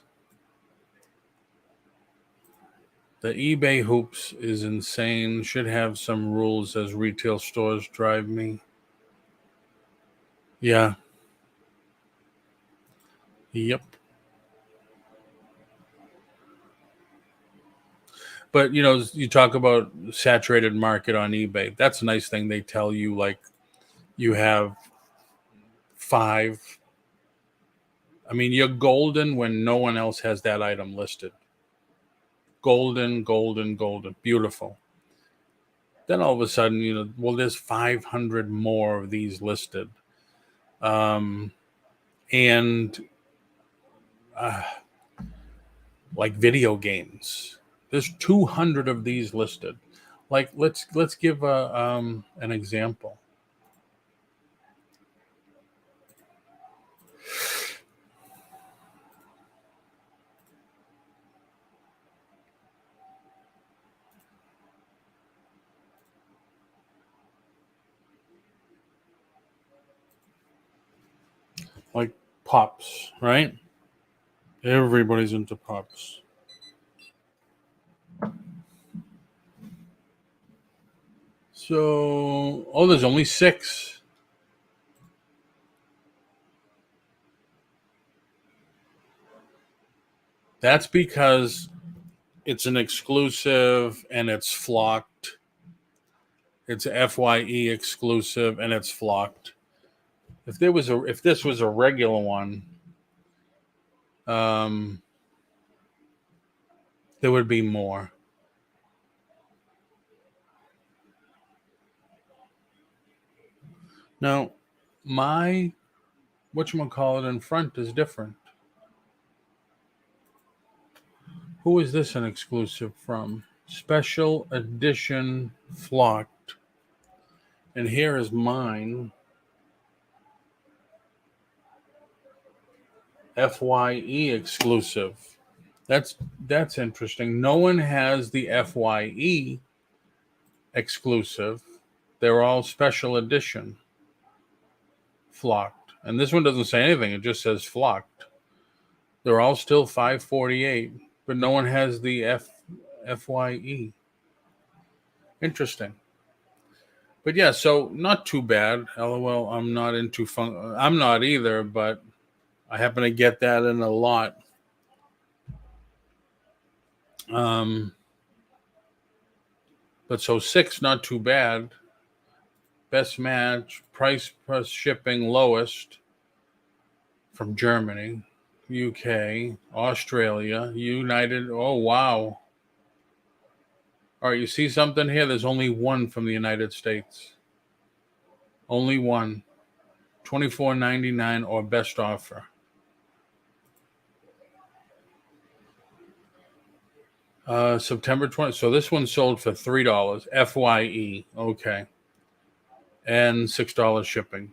The eBay hoops is insane. Should have some rules as retail stores drive me. Yeah. Yep. But, you talk about saturated market on eBay. That's a nice thing. They tell you, like, you have 5. I mean, you're golden when no one else has that item listed. Golden, golden, golden. Beautiful. Then all of a sudden, there's 500 more of these listed. And like video games, there's 200 of these listed. Like, let's give an example. Like Pops, right? Everybody's into Pops. So, there's only 6. That's because it's an exclusive and it's flocked. It's FYE exclusive and it's flocked. If this was a regular one, there would be more. Now, my whatchamacallit in front is different. Who is this an exclusive from? Special edition flocked. And here is mine. FYE exclusive. That's interesting. No one has the FYE, exclusive. They're all special edition, flocked. And this one doesn't say anything. It just says flocked. They're all still $548, but no one has the FYE. Interesting. But yeah, so not too bad. LOL, I'm not into I'm not either, but I happen to get that in a lot. But so 6, not too bad. Best match, price plus shipping lowest from Germany, UK, Australia, United. Oh, wow. All right, you see something here? There's only one from the United States. Only one. $24.99 or best offer. September 20th. So this one sold for $3 FYE. Okay. And $6 shipping.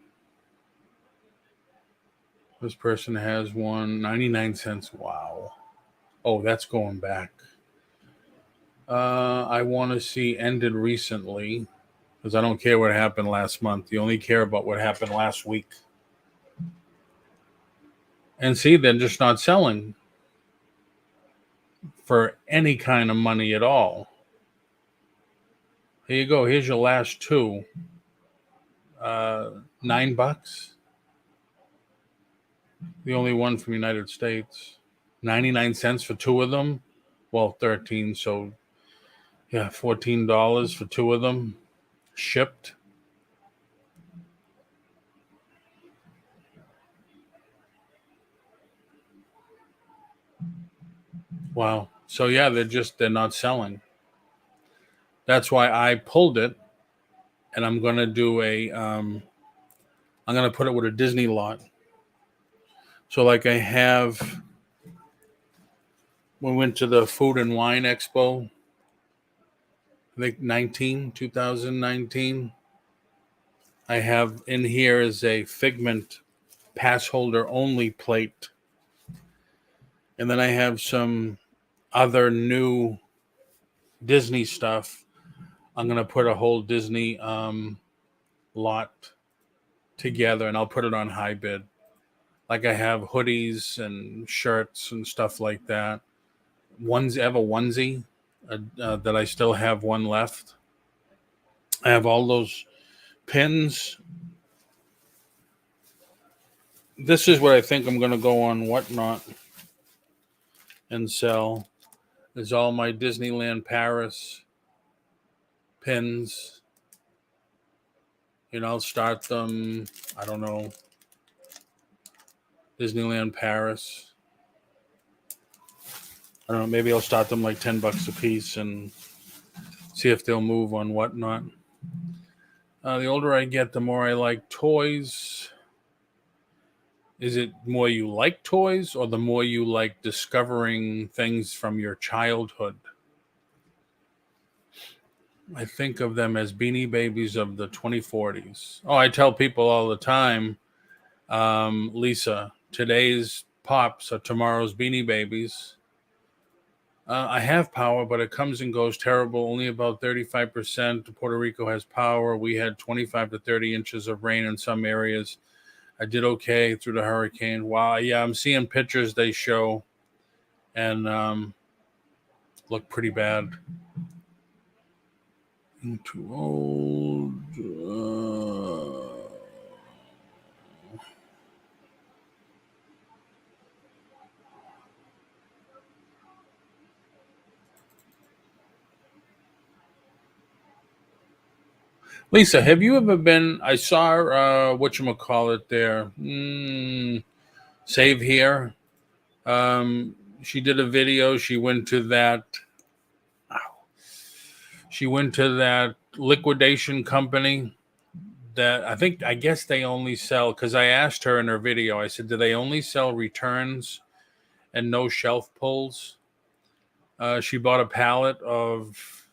This person has one 99 cents. Wow. Oh, that's going back. I want to see ended recently because I don't care what happened last month. You only care about what happened last week. And see, they're just not selling for any kind of money at all. Here you go. Here's your last two. $9. The only one from the United States. 99 cents for two of them. Well, 13. So, yeah, $14 for two of them. Shipped. Wow. So, yeah, they're not selling. That's why I pulled it. And I'm going to do I'm going to put it with a Disney lot. So like I have, we went to the Food and Wine Expo, I think 2019. I have in here is a Figment pass holder only plate. And then I have some other new Disney stuff. I'm going to put a whole Disney lot together and I'll put it on high bid. Like I have hoodies and shirts and stuff like that. I have a onesie that I still have one left. I have all those pins. This is what I think I'm going to go on Whatnot and sell. Is all my Disneyland Paris pins. I'll start them, I don't know, Disneyland Paris. I don't know, maybe I'll start them like $10 a piece and see if they'll move on Whatnot. The older I get, the more I like toys. Is it more you like toys or the more you like discovering things from your childhood? I think of them as Beanie Babies of the 2040s. Oh, I tell people all the time, Lisa, today's Pops are tomorrow's Beanie Babies. I have power, but it comes and goes terrible. Only about 35% Puerto Rico has power. We had 25 to 30 inches of rain in some areas. I did okay through the hurricane. Wow, yeah, I'm seeing pictures they show and look pretty bad. I'm too old. Lisa, have you ever been? I saw whatchamacallit there. Save Here. She did a video. She went to that. She went to that liquidation company that I guess they only sell, because I asked her in her video, I said, do they only sell returns and no shelf pulls? She bought a pallet of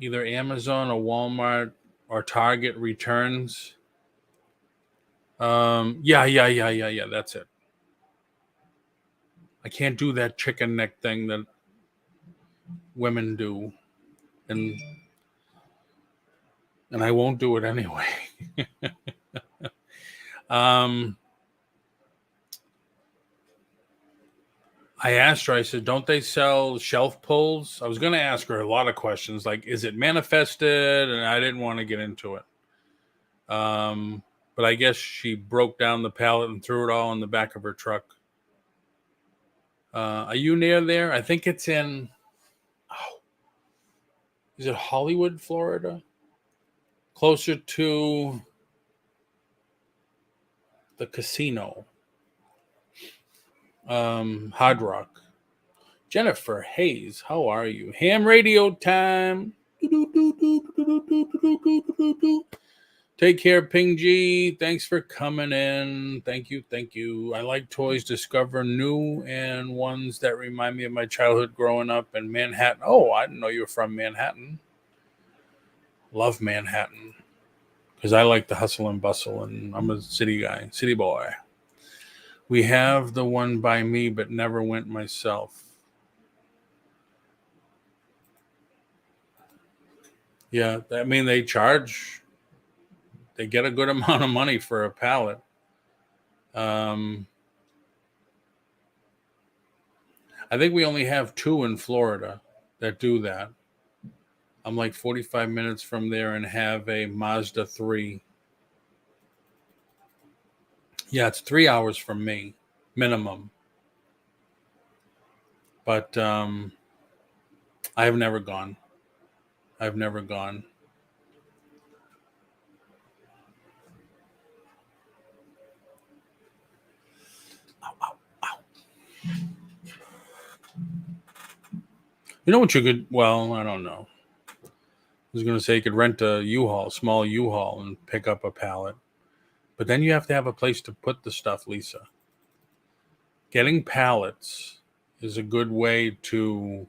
either Amazon or Walmart or Target returns. Yeah, that's it. I can't do that chicken neck thing that women do. and I won't do it anyway. I asked her, I said, don't they sell shelf pulls? I was going to ask her a lot of questions, like, is it manifested? And I didn't want to get into it. But I guess she broke down the pallet and threw it all in the back of her truck. Are you near there? I think it's in, is it Hollywood, Florida? Closer to the casino. Hard Rock. Jennifer Hayes, how are you? Ham radio time. Take care, Ping G. Thanks for coming in. Thank you. Thank you. I like toys, discover new and ones that remind me of my childhood growing up in Manhattan. Oh, I didn't know you were from Manhattan. Love Manhattan because I like the hustle and bustle, and I'm a city guy, city boy. We have the one by me, but never went myself. Yeah, I mean, they get a good amount of money for a pallet. I think we only have 2 in Florida that do that. I'm like 45 minutes from there and have a Mazda 3. Yeah, it's 3 hours from me, minimum. But I've never gone. Ow, ow, ow. You know what you could, well, I don't know. I was going to say you could rent a U-Haul, small U-Haul, and pick up a pallet. But then you have to have a place to put the stuff, Lisa. Getting pallets is a good way to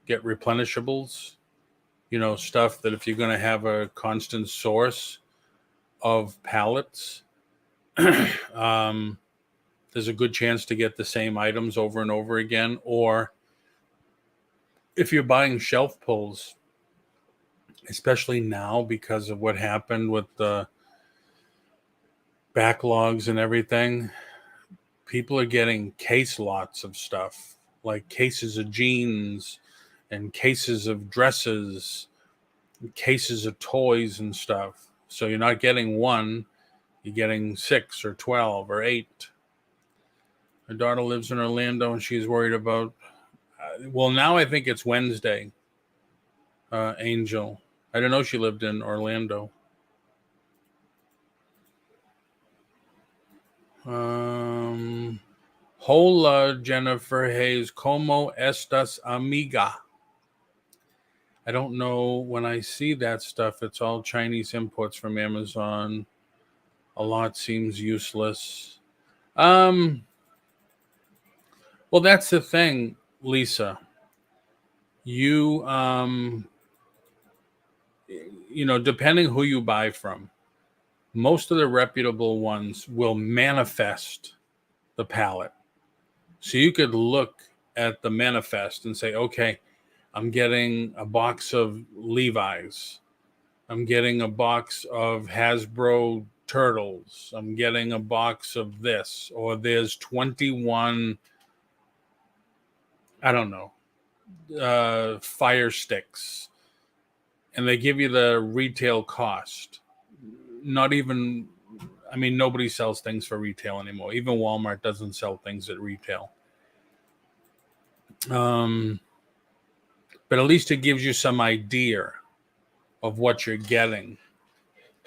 get replenishables. You know, stuff that if you're going to have a constant source of pallets, there's a good chance to get the same items over and over again. Or if you're buying shelf pulls, especially now because of what happened with the backlogs and everything, people are getting case lots of stuff, like cases of jeans and cases of dresses, and cases of toys and stuff. So you're not getting one, you're getting 6 or 12 or 8. My daughter lives in Orlando and she's worried about, well, now I think it's Wednesday, Angel. I didn't know she lived in Orlando. Hola, Jennifer Hayes. ¿Cómo estás, amiga? I don't know. When I see that stuff, it's all Chinese imports from Amazon. A lot seems useless. Well, that's the thing, Lisa. You, depending who you buy from, most of the reputable ones will manifest the pallet. So you could look at the manifest and say, okay, I'm getting a box of Levi's. I'm getting a box of Hasbro Turtles. I'm getting a box of this. Or there's 21, I don't know, Fire Sticks. And they give you the retail cost. Not even, I mean, nobody sells things for retail anymore. Even Walmart doesn't sell things at retail. But at least it gives you some idea of what you're getting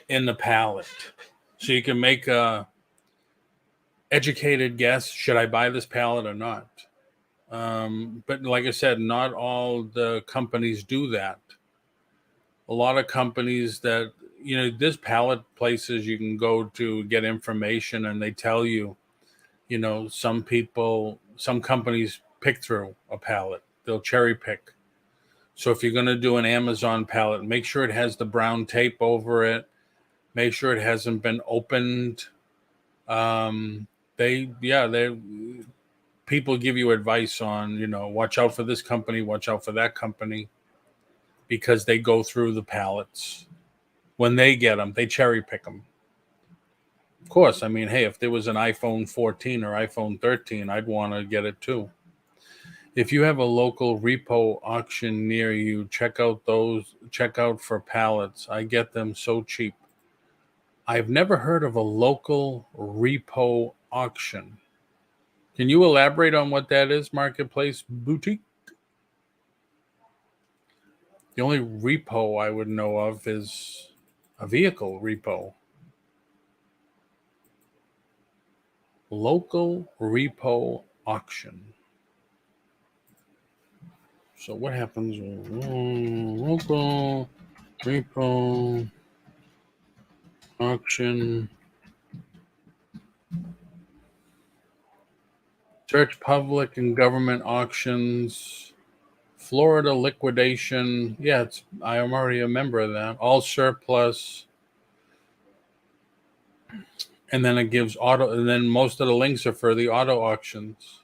in the pallet. So you can make a educated guess, should I buy this pallet or not? But like I said, not all the companies do that. A lot of companies that, there's pallet places you can go to get information and they tell you, some companies pick through a pallet. They'll cherry pick. So if you're going to do an Amazon pallet, make sure it has the brown tape over it. Make sure it hasn't been opened. People give you advice on, watch out for this company, watch out for that company. because they go through the pallets. When they get them, they cherry pick them. Of course, I mean, hey, if there was an iPhone 14 or iPhone 13, I'd want to get it too. If you have a local repo auction near you, check out for pallets. I get them so cheap. I've never heard of a local repo auction. Can you elaborate on what that is, Marketplace Boutique? The only repo I would know of is a vehicle repo. Local repo auction. So what happens? Local repo auction. Search public and government auctions. Florida liquidation. Yeah, I am already a member of that. All surplus. And then it gives auto, and then most of the links are for the auto auctions.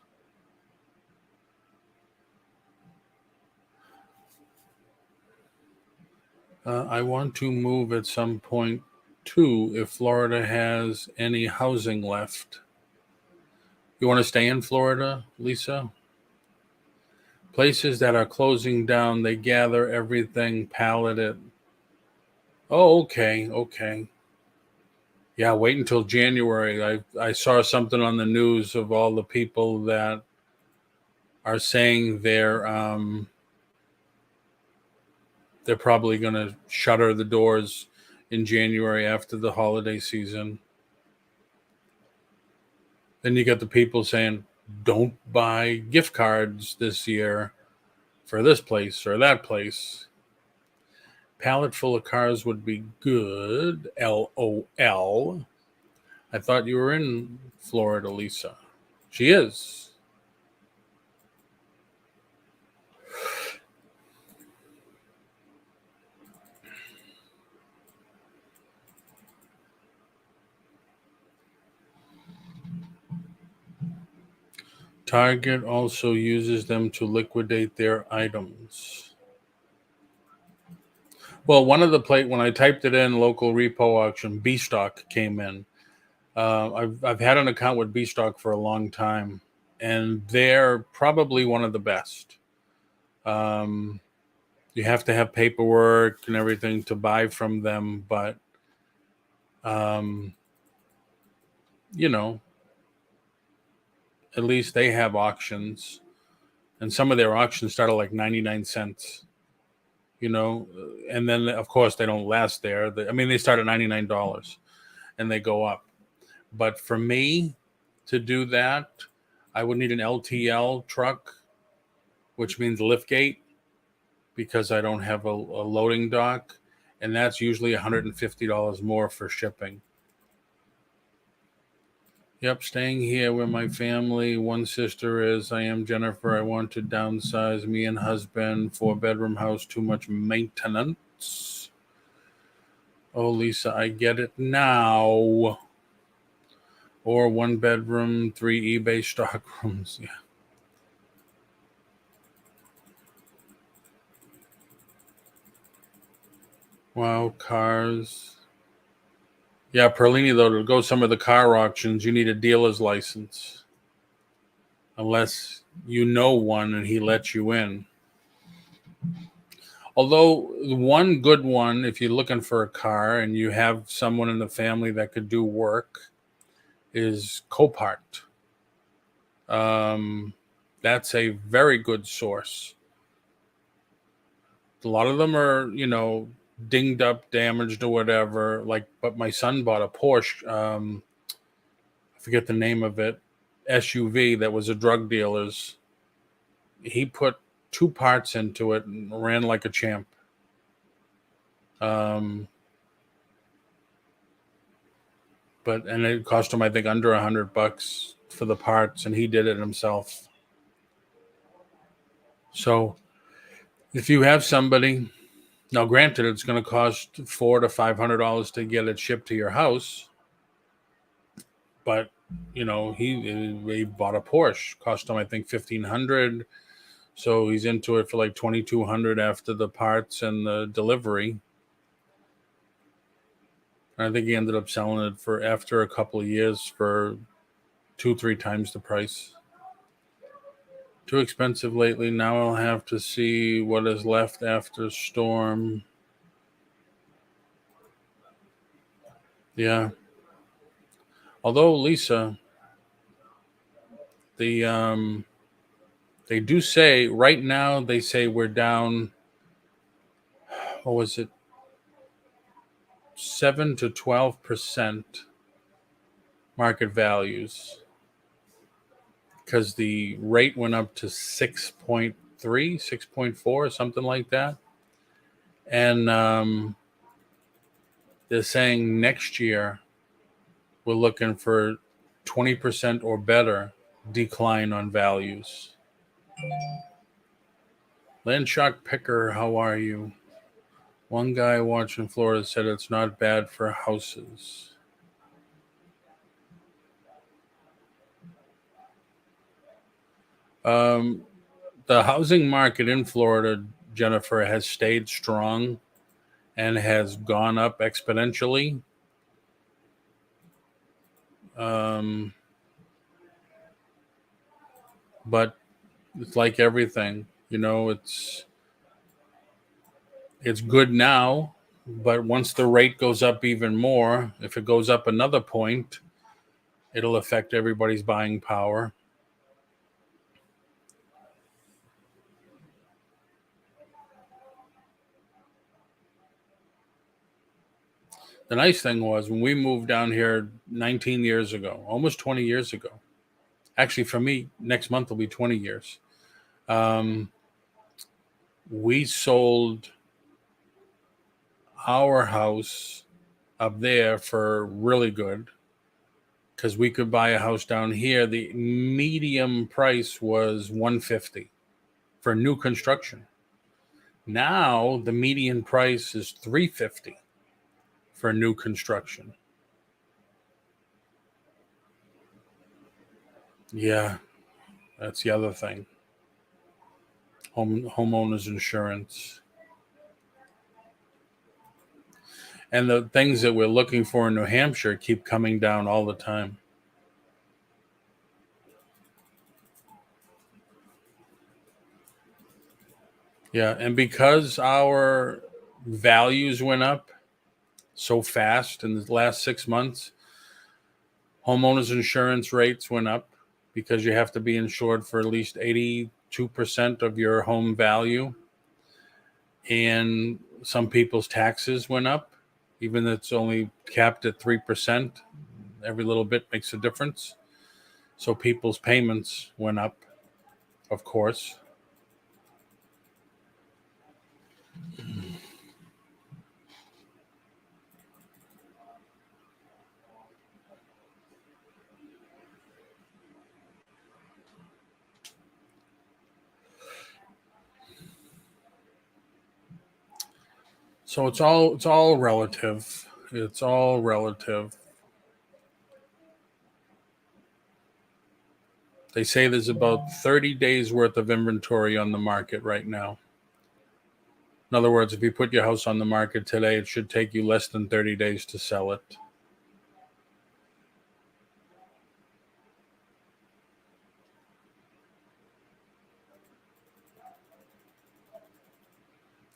I want to move at some point too, if Florida has any housing left. You want to stay in Florida, Lisa? Places that are closing down, they gather everything, pallet it. Oh, okay. Yeah, wait until January. I saw something on the news of all the people that are saying they're probably going to shutter the doors in January after the holiday season. Then you get the people saying, don't buy gift cards this year for this place or that place. Pallet full of cars would be good. LOL. I thought you were in Florida, Lisa. She is. Target also uses them to liquidate their items. Well, one of the when I typed it in, local repo auction, B-Stock came in. I've had an account with B-Stock for a long time, and they're probably one of the best. You have to have paperwork and everything to buy from them, but you know, at least they have auctions, and some of their auctions start at like 99 cents. And then of course they don't last there. They start at $99 and they go up. But for me to do that, I would need an LTL truck, which means lift gate, because I don't have a loading dock, and that's usually $150 more for shipping. Yep, staying here where my family, one sister is. I am Jennifer. I want to downsize. Me and husband, 4-bedroom house, too much maintenance. Oh, Lisa, I get it now. Or 1-bedroom, 3 eBay stock rooms. Yeah. Wow, cars. Yeah, Perlini, though, to go some of the car auctions, you need a dealer's license. Unless you know one and he lets you in. Although one good one, if you're looking for a car and you have someone in the family that could do work, is Copart. That's a very good source. A lot of them are, dinged up, damaged, or whatever. But my son bought a Porsche. I forget the name of it. SUV that was a drug dealer's. He put 2 parts into it and ran like a champ. And it cost him, I think, under $100 for the parts, and he did it himself. So if you have somebody, now granted, it's going to cost $400 to $500 to get it shipped to your house, but he bought a Porsche, cost him, I think, $1,500. So he's into it for like $2,200 after the parts and the delivery. I think he ended up selling it for, after a couple of years, for 2-3 times the price. Too expensive lately. Now I'll have to see what is left after storm. Yeah. Although, Lisa, they do say right now, they say we're down, what was it, 7 to 12% market values, because the rate went up to 6.3, 6.4, something like that. And they're saying next year we're looking for 20% or better decline on values. Landshark Picker, how are you? One guy watching Florida said it's not bad for houses. The housing market in Florida, Jennifer, has stayed strong and has gone up exponentially. But it's like everything, it's good now, but once the rate goes up even more, if it goes up another point, it'll affect everybody's buying power. The nice thing was when we moved down here 19 years ago, almost 20 years ago. Actually, for me, next month will be 20 years. We sold our house up there for really good because we could buy a house down here. The medium price was $150 for new construction. Now the median price is $350 for new construction. Yeah, that's the other thing. Homeowners insurance. And the things that we're looking for in New Hampshire keep coming down all the time. Yeah, and because our values went up so fast in the last 6 months, homeowners insurance rates went up because you have to be insured for at least 82% of your home value. And some people's taxes went up, even though it's only capped at 3%. Every little bit makes a difference. So people's payments went up, of course. So it's all relative. It's all relative. They say there's about 30 days worth of inventory on the market right now. In other words, if you put your house on the market today, it should take you less than 30 days to sell it.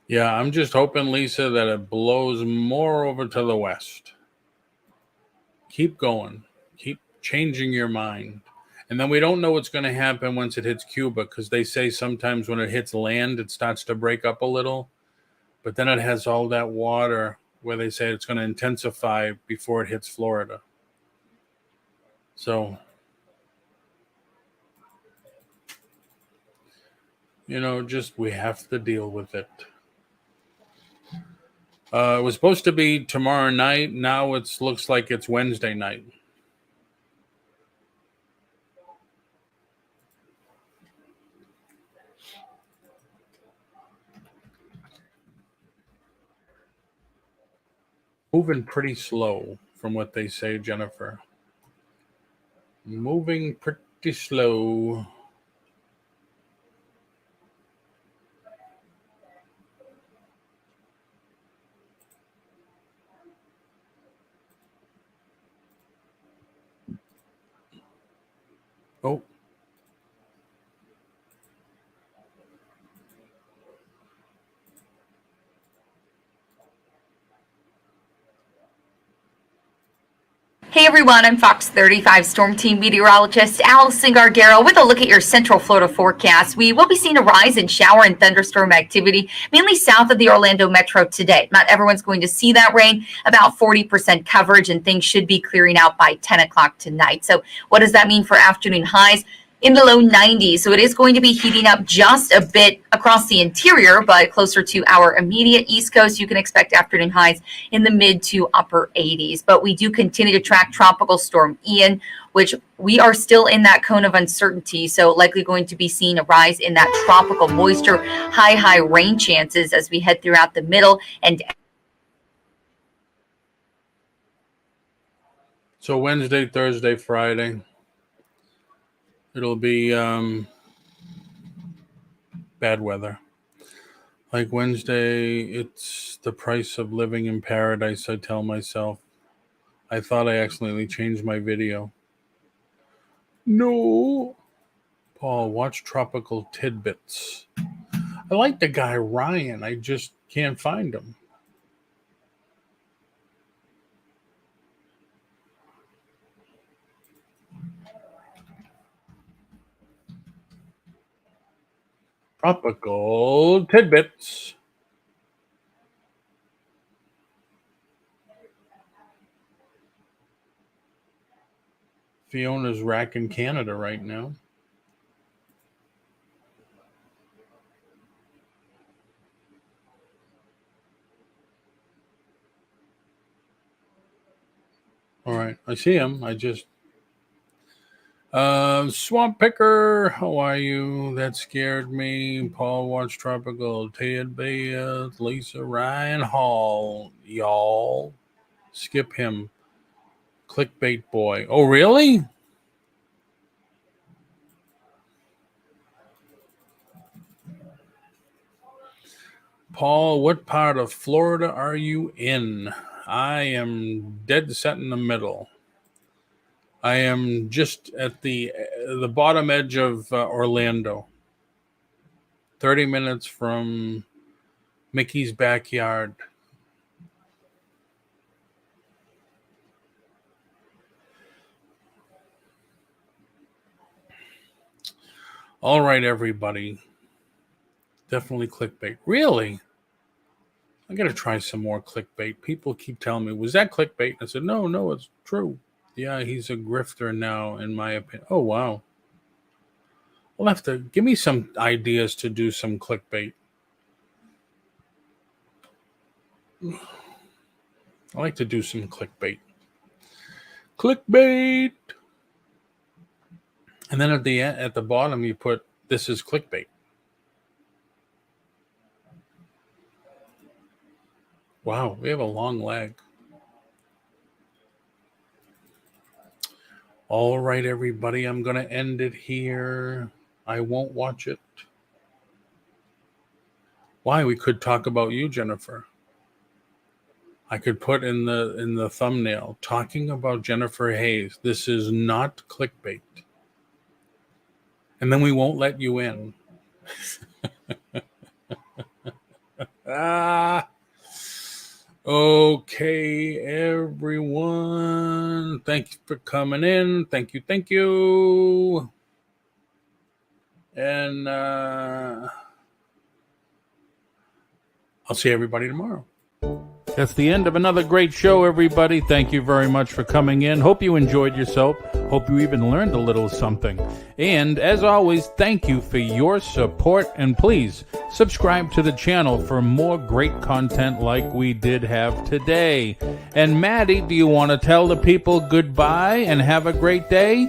Yeah, I'm just hoping, Lisa, that it blows more over to the west. Keep going. Keep changing your mind. And then we don't know what's going to happen once it hits Cuba, because they say sometimes when it hits land, it starts to break up a little. But then it has all that water where they say it's going to intensify before it hits Florida. So, just we have to deal with it. It was supposed to be tomorrow night. Now it looks like it's Wednesday night. Moving pretty slow from what they say, Jennifer. Moving pretty slow. Hey everyone, I'm Fox 35 Storm Team meteorologist Allison Gargaro with a look at your Central Florida forecast. We will be seeing a rise in shower and thunderstorm activity, mainly south of the Orlando metro today. Not everyone's going to see that rain, about 40% coverage, and things should be clearing out by 10 o'clock tonight. So what does that mean for afternoon highs? In the low 90s. So it is going to be heating up just a bit across the interior, but closer to our immediate East Coast, you can expect afternoon highs in the mid to upper 80s. But we do continue to track Tropical Storm Ian, which we are still in that cone of uncertainty. So likely going to be seeing a rise in that tropical moisture, high rain chances as we head throughout the middle and So Wednesday, Thursday, Friday, it'll be bad weather. Like Wednesday, it's the price of living in paradise, I tell myself. I thought I accidentally changed my video. No. Paul, watch Tropical Tidbits. I like the guy Ryan. I just can't find him. Tropical Tidbits. Fiona's racking Canada right now. All right, I see him. I just Swamp Picker, how are you? That scared me. Paul watch Tropical Tidbits. Lisa Ryan Hall, y'all. Skip him. Clickbait boy. Oh, really? Paul, what part of Florida are you in? I am dead set in the middle. I am just at the bottom edge of Orlando. 30 minutes from Mickey's backyard. All right, everybody. Definitely clickbait. Really? I got to try some more clickbait. People keep telling me, was that clickbait? I said, no, it's true. Yeah, he's a grifter now, in my opinion. Oh, wow. We'll have to give me some ideas to do some clickbait. I like to do some clickbait. Clickbait. And then at the bottom, you put, this is clickbait. Wow, we have a long leg. All right, everybody, I'm going to end it here. I won't watch it. Why? We could talk about you, Jennifer. I could put in the thumbnail, talking about Jennifer Hayes. This is not clickbait. And then we won't let you in. Okay, everyone. Thank you for coming in. Thank you. And I'll see everybody tomorrow. That's the end of another great show, everybody. Thank you very much for coming in. Hope you enjoyed yourself. Hope you even learned a little something. And as always, thank you for your support. And please subscribe to the channel for more great content like we did have today. And Maddie, do you want to tell the people goodbye and have a great day?